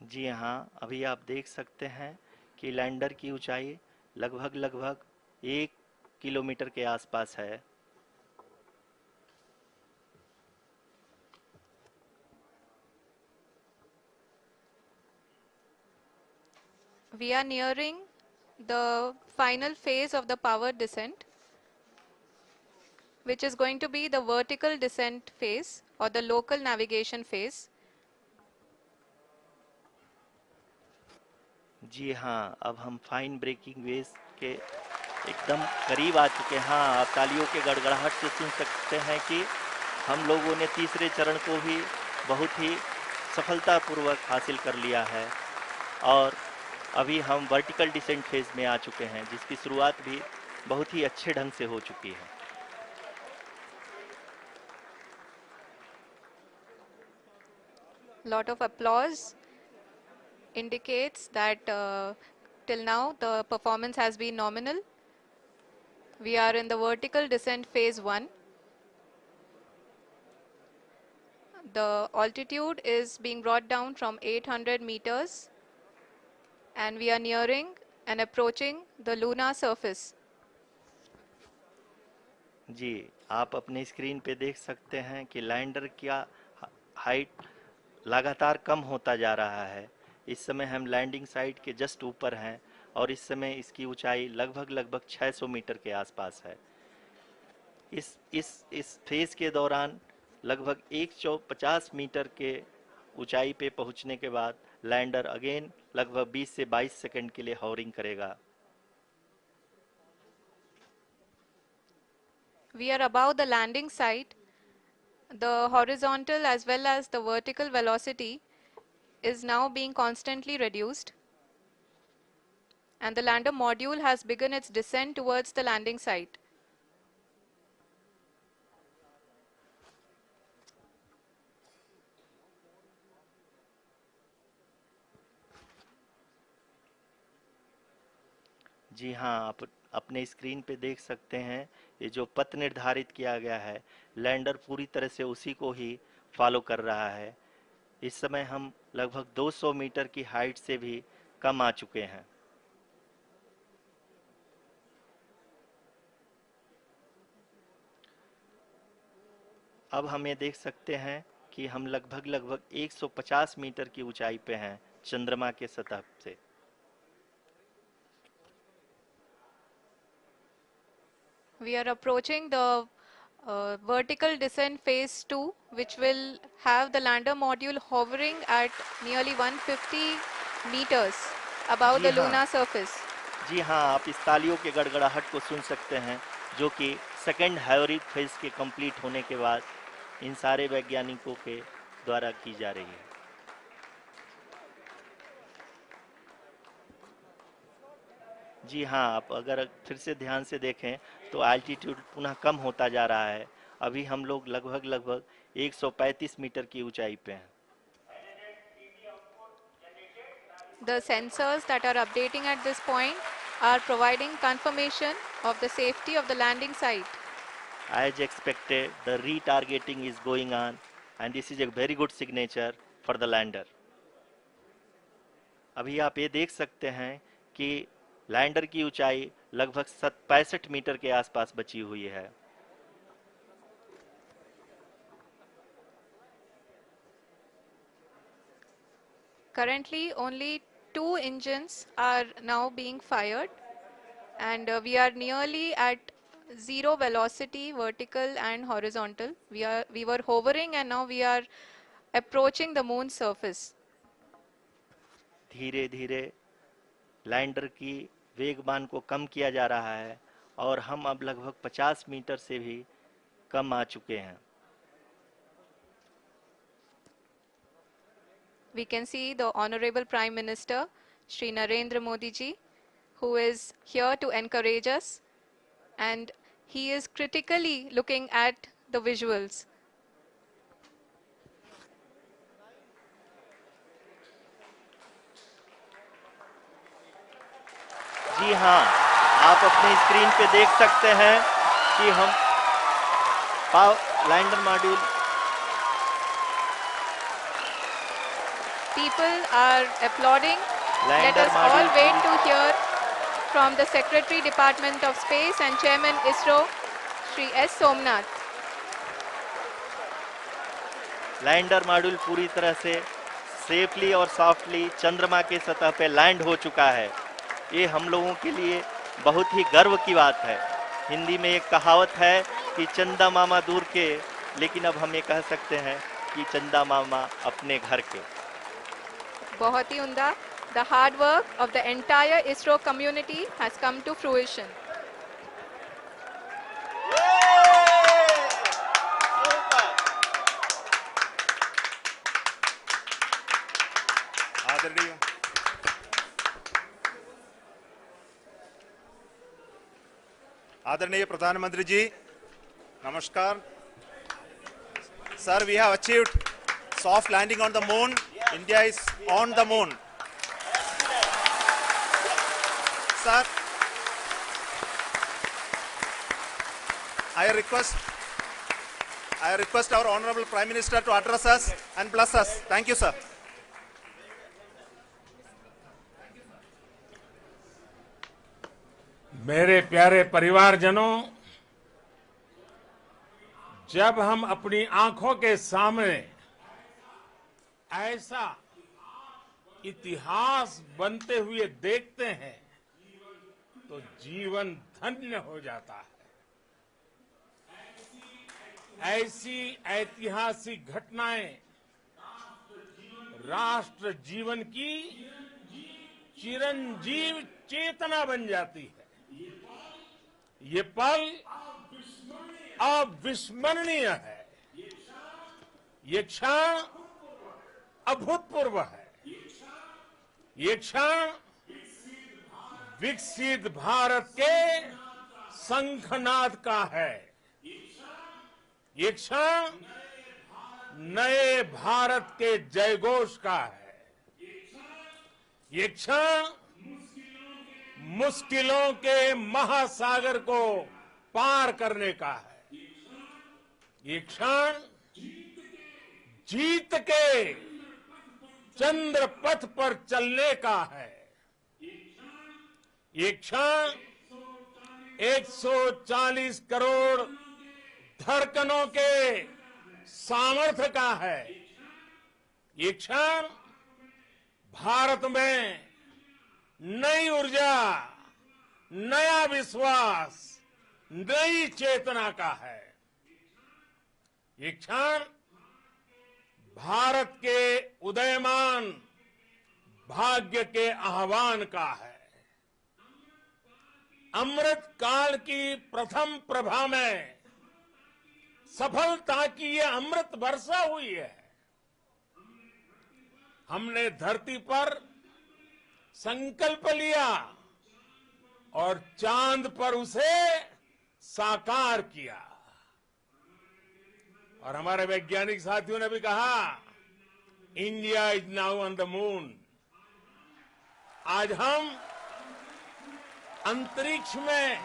जी हाँ, अभी आप देख सकते हैं कि लैंडर की ऊंचाई लगभग लगभग 1 किलोमीटर के आसपास है। We are nearing the final phase of the power descent, which is going to be the vertical descent phase or the local navigation phase. जी हाँ, अब हम फाइन ब्रेकिंग वेव्स के एकदम करीब आ चुके हैं। हाँ, आप तालियों के गड़गड़ाहट से सुन सकते हैं कि हम लोगों ने तीसरे चरण को भी बहुत ही सफलतापूर्वक हासिल कर लिया है और अभी हम वर्टिकल डिसेंट फेज में आ चुके हैं, जिसकी शुरुआत भी बहुत ही अच्छे ढंग से हो चुकी है। Lot of applause indicates that till now the performance has been nominal. We are in the vertical descent phase 1. The altitude is being brought down from 800 meters, and we are nearing and approaching the lunar surface. जी, आप अपनी screen पे देख सकते हैं कि lander का height लगातार कम होता जा रहा है। इस समय हम लैंडिंग साइट के जस्ट ऊपर हैं और इस समय इसकी ऊंचाई लगभग लगभग 600 मीटर के आसपास है। इस फेज के दौरान लगभग 150 मीटर के ऊंचाई पे पहुंचने के बाद लैंडर अगेन लगभग 20 से 22 सेकंड के लिए हॉवरिंग करेगा। We are above the landing site. The horizontal as well as the vertical velocity is now being constantly reduced, and the lander module has begun its descent towards the landing site. जी हाँ, आप अपने screen पे देख सकते हैं ये जो पथ निर्धारित किया गया है, लैंडर पूरी तरह से उसी को ही फॉलो कर रहा है। इस समय हम लगभग 200 मीटर की हाइट से भी कम आ चुके हैं। अब हम ये देख सकते हैं कि हम लगभग लगभग 150 मीटर की ऊंचाई पे हैं चंद्रमा के सतह से। We are approaching the vertical descent phase 2, which will have the lander module hovering at nearly 150 meters above ji the हाँ, lunar surface. जी हाँ, आप इस तालियों के गड़गड़ाहट को सुन सकते हैं, जो कि सेकंड हाइब्रिड फेज के कंप्लीट होने के बाद इन सारे वैज्ञानिकों के द्वारा की जा रही है। जी हाँ, आप अगर फिर से ध्यान से देखें तो एल्टीट्यूड पुनः कम होता जा रहा है। अभी हम लोग लगभग लगभग 135 मीटर की ऊंचाई पे हैं। The sensors that are updating at this point are providing confirmation of the safety of the landing site. As expected, the retargeting is going on, and this is a very good signature for the lander. अभी आप ये देख सकते हैं कि lander की ऊंचाई लगभग 65 मीटर के आसपास बची हुई है। Currently, only 2 engines are now being fired, and we are nearly at zero velocity, vertical and horizontal. We were hovering, and now we are approaching the moon's surface. धीरे धीरे लैंडर की वेगमान को कम किया जा रहा है और हम अब लगभग 50 मीटर से भी कम आ चुके हैं। We can see the Honorable Prime Minister, Shri Narendra Modi ji, who is here to encourage us, and he is critically looking at the visuals. जी हाँ, आप अपने स्क्रीन पे देख सकते हैं कि हम lander module People are applauding. Let lander us all module wait to hear from the Secretary, Department of Space and Chairman ISRO, Shri S. Somnath. Lander module पूरी तरह से सेफली और सॉफ्टली चंद्रमा के सतह पे लैंड हो चुका है। ये हम लोगों के लिए बहुत ही गर्व की बात है। हिंदी में एक कहावत है कि चंदा मामा दूर के, लेकिन अब हम ये कह सकते हैं कि चंदा मामा अपने घर के। बहुत ही उम्दा. The hard work of the entire ISRO community has come to fruition. आदरणीय प्रधानमंत्री जी, नमस्कार। Sir, we have achieved soft landing on the moon. India is on the moon. Sir, I request our Honorable Prime Minister to address us and bless us. Thank you, sir. मेरे प्यारे परिवारजनों, जब हम अपनी आंखों के सामने ऐसा इतिहास बनते हुए देखते हैं तो जीवन धन्य हो जाता है। ऐसी ऐतिहासिक घटनाएं राष्ट्र जीवन की चिरंजीव चेतना बन जाती है। ये पल अविस्मरणीय है। ये क्षण अभूतपूर्व है। ये क्षण विकसित भारत के शंखनाद का है। ये क्षण नए भारत के जयघोष का है। ये क्षण मुश्किलों के महासागर को पार करने का है। ये क्षण जीत के चंद्र पथ पर चलने का है। ये क्षण 140 करोड़ धड़कनों के सामर्थ्य का है। ये क्षण भारत में नई ऊर्जा, नया विश्वास, नई चेतना का है। ये क्षण भारत के उदयमान भाग्य के आह्वान का है। अमृत काल की प्रथम प्रभा में सफलता की ये अमृत वर्षा हुई है। हमने धरती पर संकल्प लिया और चांद पर उसे साकार किया। और हमारे वैज्ञानिक साथियों ने भी कहा, India is now on the moon. आज हम अंतरिक्ष में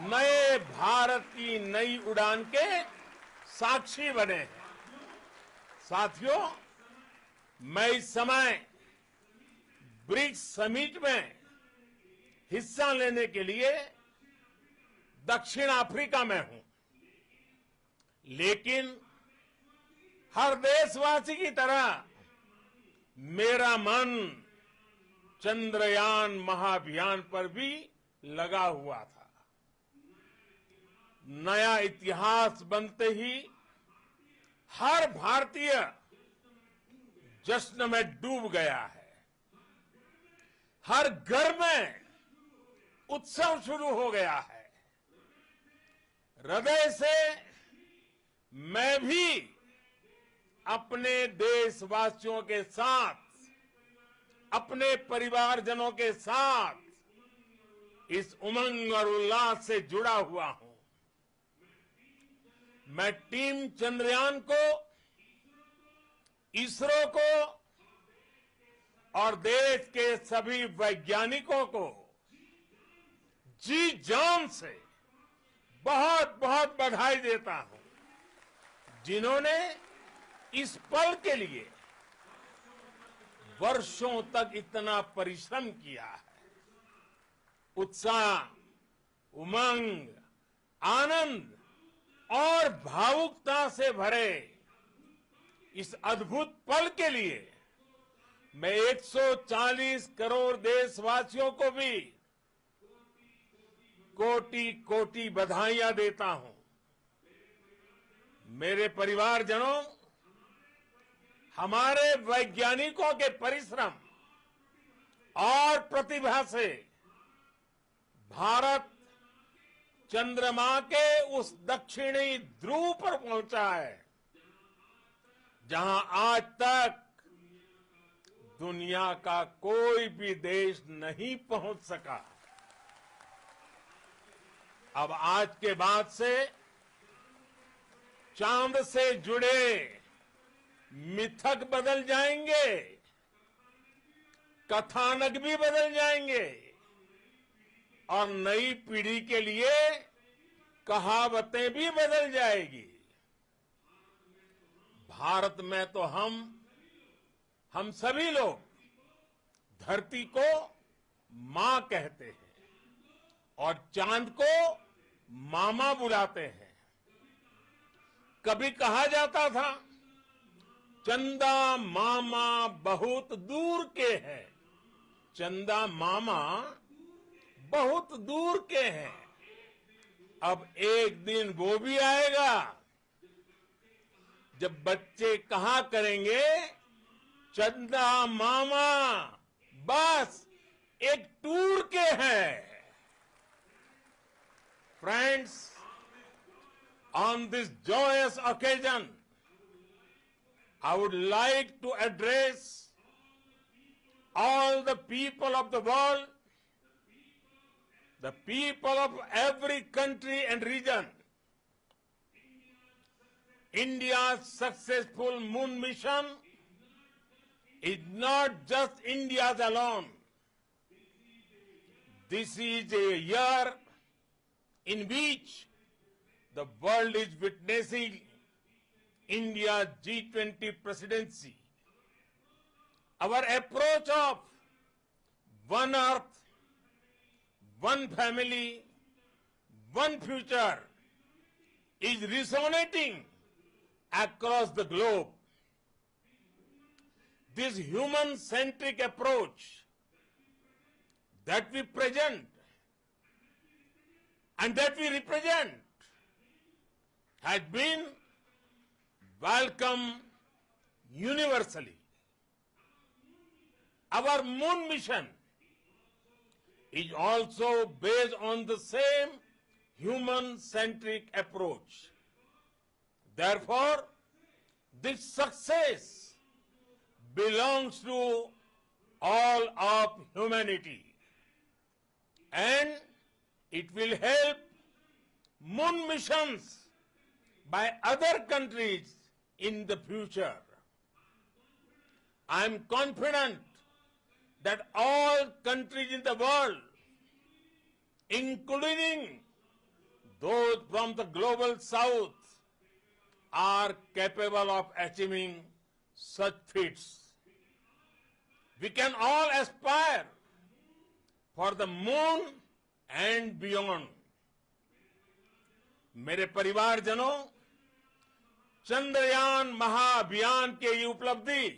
नए भारत की नई उड़ान के साक्षी बने हैं। साथियों, मैं इस समय ब्रिक्स समिट में हिस्सा लेने के लिए दक्षिण अफ्रीका में हूं, लेकिन हर देशवासी की तरह मेरा मन चंद्रयान महाअभियान पर भी लगा हुआ था। नया इतिहास बनते ही हर भारतीय जश्न में डूब गया है। हर घर में उत्सव शुरू हो गया है। हृदय से मैं भी अपने देशवासियों के साथ, अपने परिवारजनों के साथ इस उमंग और उल्लास से जुड़ा हुआ हूं। मैं टीम चंद्रयान को, इसरो को और देश के सभी वैज्ञानिकों को जी जान से बहुत बहुत बधाई देता हूं, जिन्होंने इस पल के लिए वर्षों तक इतना परिश्रम किया है। उत्साह, उमंग, आनंद और भावुकता से भरे इस अद्भुत पल के लिए मैं 140 करोड़ देशवासियों को भी कोटि कोटि बधाइयां देता हूं। मेरे परिवारजनों, हमारे वैज्ञानिकों के परिश्रम और प्रतिभा से भारत चंद्रमा के उस दक्षिणी ध्रुव पर पहुंचा है, जहां आज तक दुनिया का कोई भी देश नहीं पहुंच सका। अब आज के बाद से चांद से जुड़े मिथक बदल जाएंगे, कथानक भी बदल जाएंगे और नई पीढ़ी के लिए कहावतें भी बदल जाएगी। भारत में तो हम सभी लोग धरती को मां कहते हैं और चांद को मामा बुलाते हैं। कभी कहा जाता था, चंदा मामा बहुत दूर के हैं। चंदा मामा बहुत दूर के हैं। अब एक दिन वो भी आएगा जब बच्चे कहा करेंगे, चंदा मामा बस एक टूर के हैं। Friends, on this joyous occasion, I would like to address all the people of the world, the people of every country and region. India's successful moon mission is not just India's alone. This is a year in which the world is witnessing India's G20 presidency. Our approach of one earth, one family, one future is resonating across the globe. This human-centric approach that we present and that we represent has been welcomed universally. Our moon mission is also based on the same human-centric approach. Therefore, this success belongs to all of humanity. and it will help moon missions by other countries in the future. I am confident that all countries in the world, including those from the global south, are capable of achieving such feats. We can all aspire for the moon and beyond. मेरे परिवारजनों, चंद्रयान महाअभियान के ये उपलब्धि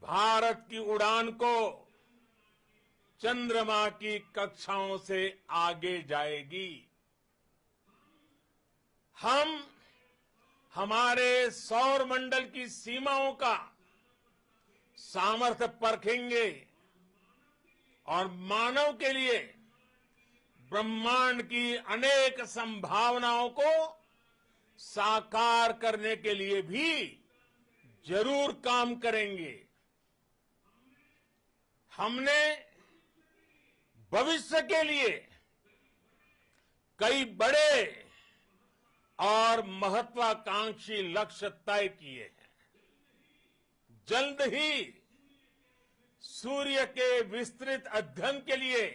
भारत की उड़ान को चंद्रमा की कक्षाओं से आगे जाएगी। हम हमारे सौर मंडल की सीमाओं का सामर्थ्य परखेंगे और मानव के लिए ब्रह्मांड की अनेक संभावनाओं को साकार करने के लिए भी जरूर काम करेंगे। हमने भविष्य के लिए कई बड़े और महत्वाकांक्षी लक्ष्य तय किए हैं। जल्द ही सूर्य के विस्तृत अध्ययन के लिए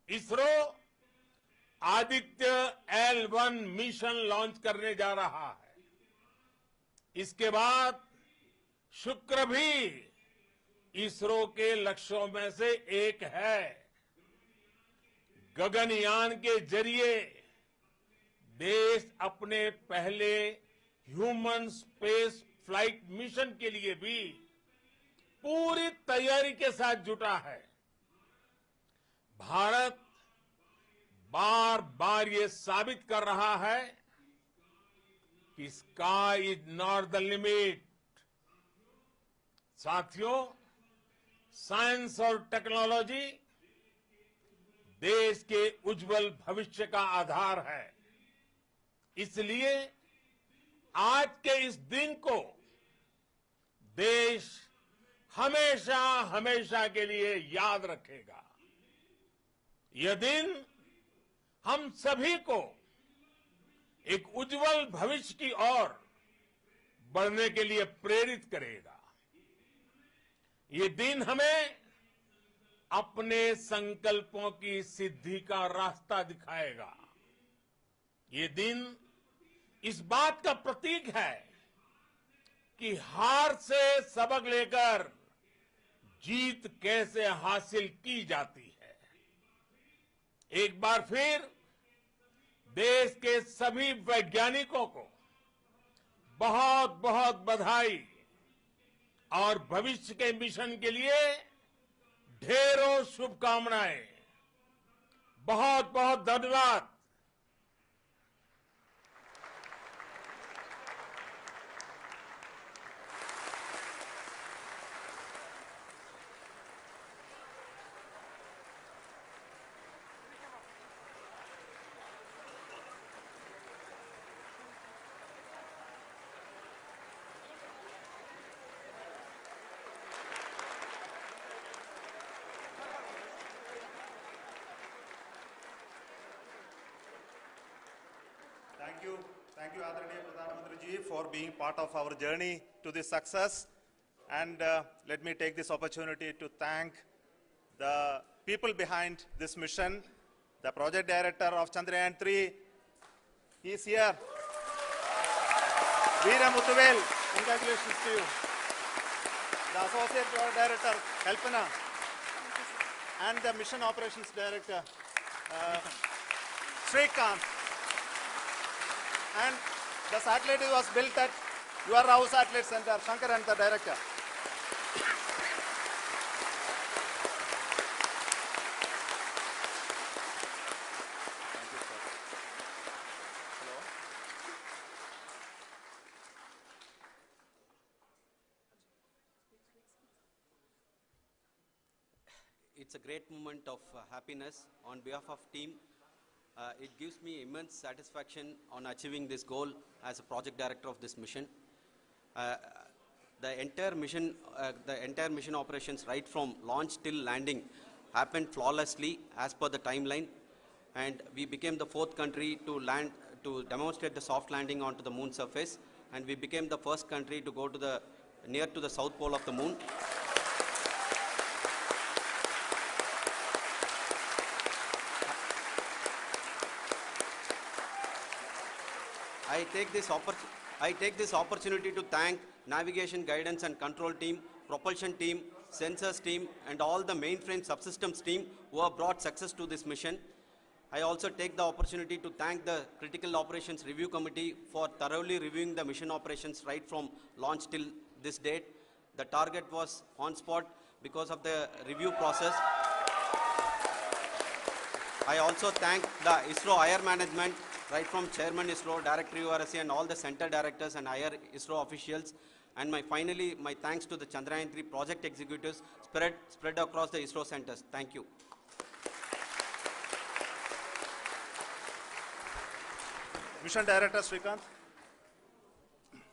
ISRO Aditya L1 mission launch करने जा रहा है। इसके बाद शुक्र भी इसरो के लक्ष्यों में से एक है। गगनयान के जरिए देश अपने पहले ह्यूमन स्पेस फ्लाइट मिशन के लिए भी पूरी तैयारी के साथ जुटा है। भारत बार बार ये साबित कर रहा है कि sky is not the limit. साथियों, साइंस और टेक्नोलॉजी देश के उज्जवल भविष्य का आधार है। इसलिए आज के इस दिन को देश हमेशा हमेशा के लिए याद रखेगा। यह दिन हम सभी को एक उज्जवल भविष्य की ओर बढ़ने के लिए प्रेरित करेगा। ये दिन हमें अपने संकल्पों की सिद्धि का रास्ता दिखाएगा। ये दिन इस बात का प्रतीक है कि हार से सबक लेकर जीत कैसे हासिल की जाती है। एक बार फिर देश के सभी वैज्ञानिकों को बहुत बहुत बधाई और भविष्य के मिशन के लिए ढेरों शुभकामनाएं। बहुत बहुत धन्यवाद। Thank you, Adaraniya Pradhan Mantri ji, for being part of our journey to this success. And let me take this opportunity to thank the people behind this mission. The project director of Chandrayaan-3, he is here. Veera Muthuvel, congratulations to you. The associate project director, Kalpana, and the mission operations director, Srikanth. And the satellite was built at UR Rao Satellite Center, Shankar and the director. Thank you, sir. Hello. It's a great moment of happiness on behalf of team. It gives me immense satisfaction on achieving this goal as a project director of this mission. The entire mission operations, right from launch till landing, happened flawlessly as per the timeline, and we became the 4th country to land, to demonstrate the soft landing onto the moon surface, and we became the first country to go to the near to the south pole of the moon. I take this opportunity to thank navigation, guidance and control team, propulsion team, sensors team and all the mainframe subsystems team who have brought success to this mission. I also take the opportunity to thank the Critical Operations Review Committee for thoroughly reviewing the mission operations right from launch till this date. The target was on spot because of the review process. I also thank the ISRO higher management, right from Chairman ISRO, Director URSC and all the center directors and higher ISRO officials. And finally, my thanks to the Chandrayaan-3 project executives spread across the ISRO centers. Thank you. Mission Director Srikanth.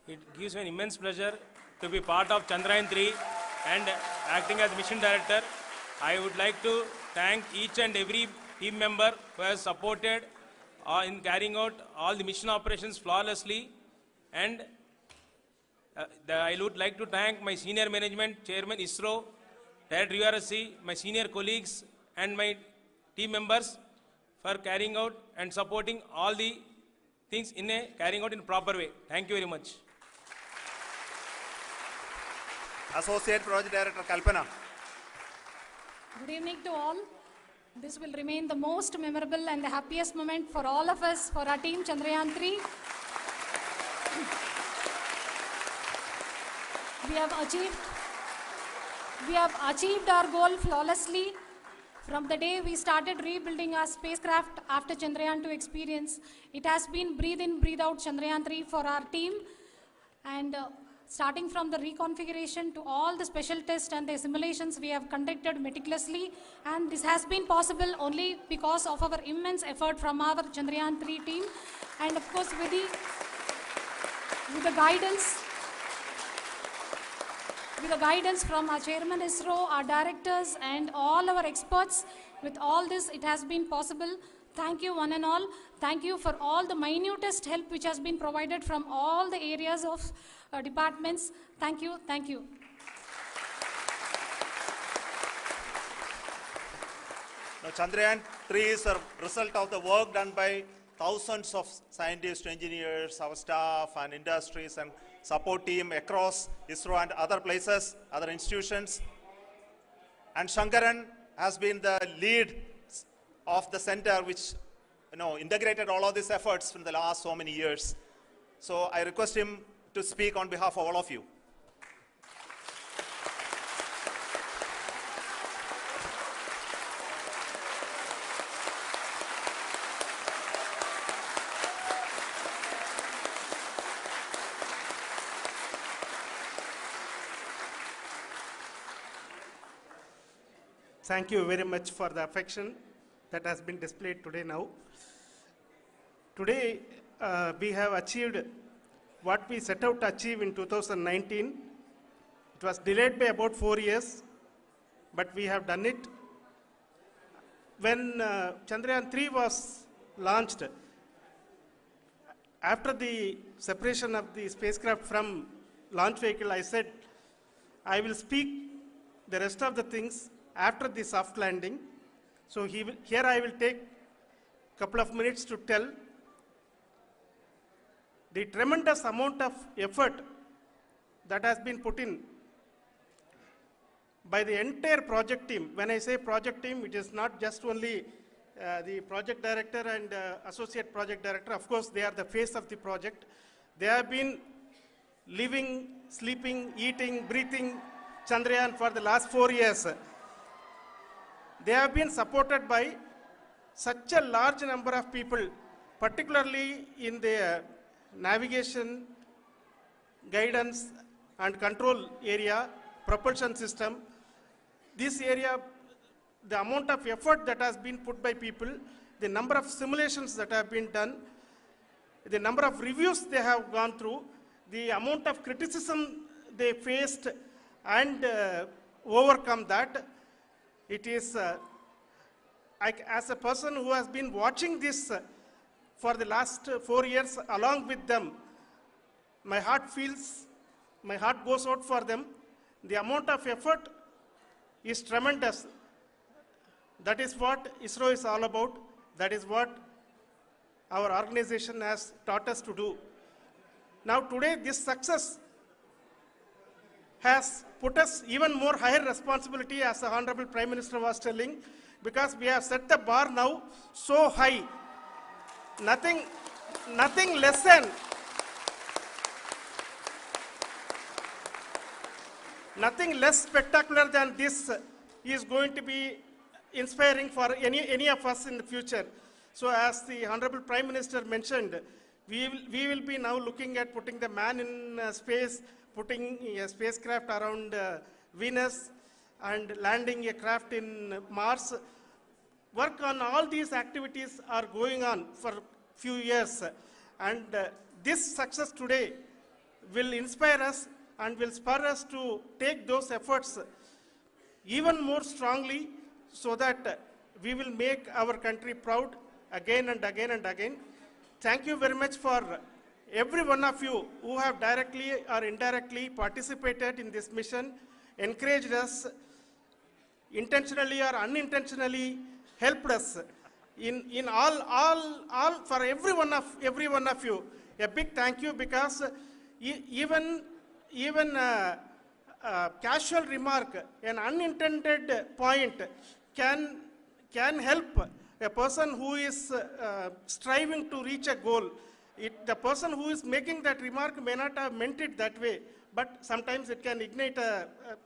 It gives me an immense pleasure to be part of Chandrayaan-3 and acting as Mission Director. I would like to thank each and every team member who has supported in carrying out all the mission operations flawlessly. And I would like to thank my senior management, Chairman ISRO, Director URSC, my senior colleagues and my team members for carrying out and supporting all the things carrying out in a proper way. Thank you very much. Associate Project Director Kalpana. Good evening to all. This will remain the most memorable and the happiest moment for all of us, for our team Chandrayaan-3. We have achieved our goal flawlessly. From the day we started rebuilding our spacecraft after Chandrayaan-2 experience, it has been breathe in, breathe out Chandrayaan-3 for our team. And starting from the reconfiguration to all the special tests and the simulations we have conducted meticulously. And this has been possible only because of our immense effort from our Chandrayaan-3 team. And of course, with the guidance from our Chairman ISRO, our directors and all our experts, with all this it has been possible. Thank you one and all. Thank you for all the minutest help which has been provided from all the areas of departments. Thank you, thank you. Now, Chandrayaan-3 is a result of the work done by thousands of scientists, engineers, our staff and industries and support team across ISRO and other places, other institutions. And Shankaran has been the lead of the center which integrated all of these efforts in the last so many years. So I request him to speak on behalf of all of you. Thank you very much for the affection that has been displayed today now. Today, we have achieved what we set out to achieve in 2019. It was delayed by about 4 years, but we have done it. When Chandrayaan-3 was launched, after the separation of the spacecraft from launch vehicle, I said, I will speak the rest of the things after the soft landing. So here I will take a couple of minutes to tell the tremendous amount of effort that has been put in by the entire project team. When I say project team, it is not just only the project director and associate project director. Of course, they are the face of the project. They have been living, sleeping, eating, breathing Chandrayaan for the last 4 years. They have been supported by such a large number of people, particularly in the navigation, guidance and control area, propulsion system. This area, the amount of effort that has been put by people, the number of simulations that have been done, the number of reviews they have gone through, the amount of criticism they faced and overcome that, it is as a person who has been watching this for the last 4 years along with them, my heart goes out for them. The amount of effort is tremendous. That is what ISRO is all about. That is what our organization has taught us to do. Now today, this success has put us even more higher responsibility, as the Honorable Prime Minister was telling, because we have set the bar now so high. Nothing less spectacular than this is going to be inspiring for any of us in the future. So as the Honorable Prime Minister mentioned, we will be now looking at putting the man in space, putting a spacecraft around Venus, and landing a craft in Mars. Work on all these activities are going on for few years. And this success today will inspire us and will spur us to take those efforts even more strongly, so that we will make our country proud again and again and again. Thank you very much for every one of you who have directly or indirectly participated in this mission, encouraged us, intentionally or unintentionally helped us. In all for every one of you, a big thank you, because even casual remark, an unintended point can help a person who is striving to reach a goal. The person who is making that remark may not have meant it that way, but sometimes it can ignite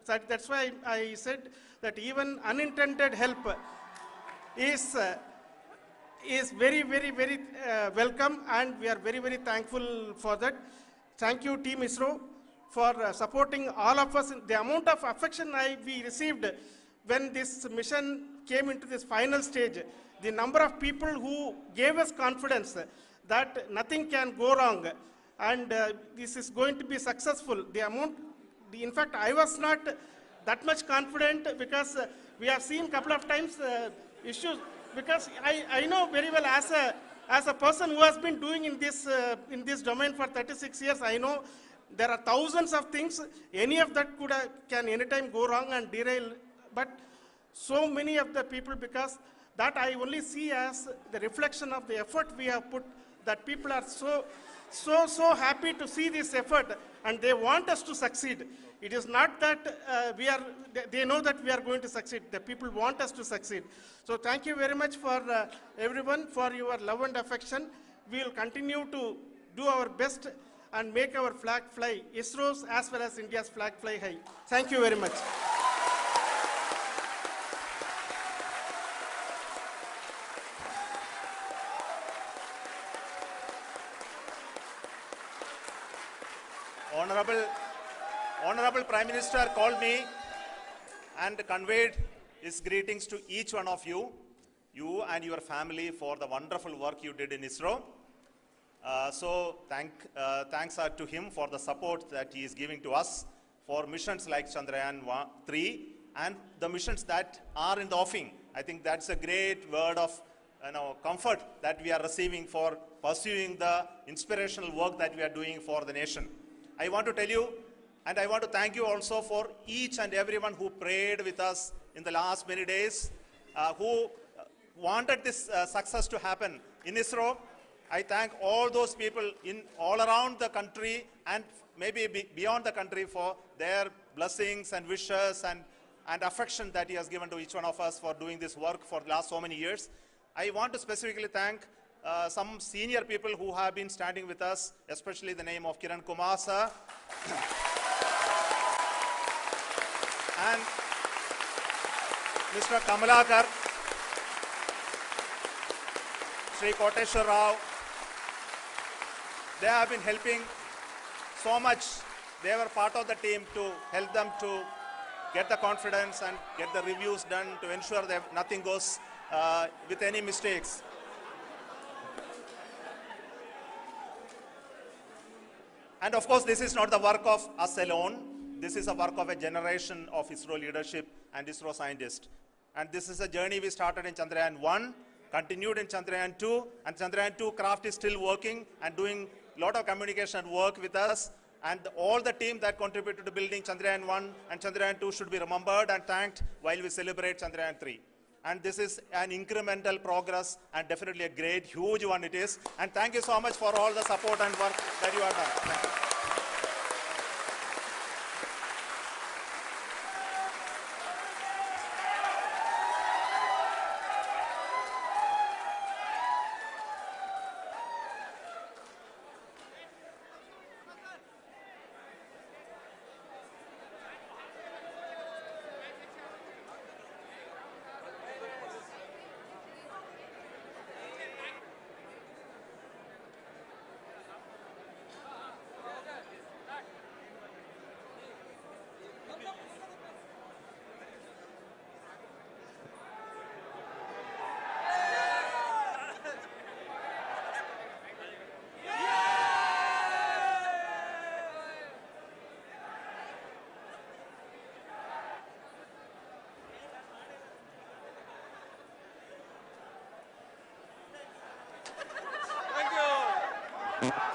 that's why I said that even unintended help is very, very, very welcome, and we are very, very thankful for that. Thank you, Team ISRO, for supporting all of us. The amount of affection we received when this mission came into this final stage, the number of people who gave us confidence that nothing can go wrong, and this is going to be successful. In fact, I was not that much confident, because we have seen a couple of times issues, because I know very well, as a person who has been doing in this domain for 36 years, I know there are thousands of things. Any of that can anytime go wrong and derail. But so many of the people, because that I only see as the reflection of the effort we have put, that people are so happy to see this effort, and they want us to succeed. It is not that they know that we are going to succeed. The people want us to succeed. So thank you very much for everyone, for your love and affection. We will continue to do our best and make our flag fly, ISRO's as well as India's flag fly high. Thank you very much. Honorable Prime Minister called me and conveyed his greetings to each one of you and your family, for the wonderful work you did in ISRO. So thanks are to him for the support that he is giving to us for missions like Chandrayaan 3 and the missions that are in the offing. I think that's a great word of comfort that we are receiving for pursuing the inspirational work that we are doing for the nation. I want to tell you, and I want to thank you also for each and everyone who prayed with us in the last many days, who wanted this success to happen in ISRO. I thank all those people all around the country and maybe beyond the country for their blessings and wishes and affection that he has given to each one of us for doing this work for the last so many years. I want to specifically thank some senior people who have been standing with us, especially the name of Kiran Kumar sir and Mr. Kamalakar, Sri Koteshwar Rao. They have been helping so much. They were part of the team to help them to get the confidence and get the reviews done to ensure that nothing goes with any mistakes. And of course, this is not the work of us alone. This is a work of a generation of ISRO leadership and ISRO scientists. And this is a journey we started in Chandrayaan 1, continued in Chandrayaan 2, and Chandrayaan 2 craft is still working and doing a lot of communication work with us. And all the team that contributed to building Chandrayaan 1 and Chandrayaan 2 should be remembered and thanked while we celebrate Chandrayaan 3. And this is an incremental progress and definitely a great, huge one it is. And thank you so much for all the support and work that you have done. Thank you. Thank you.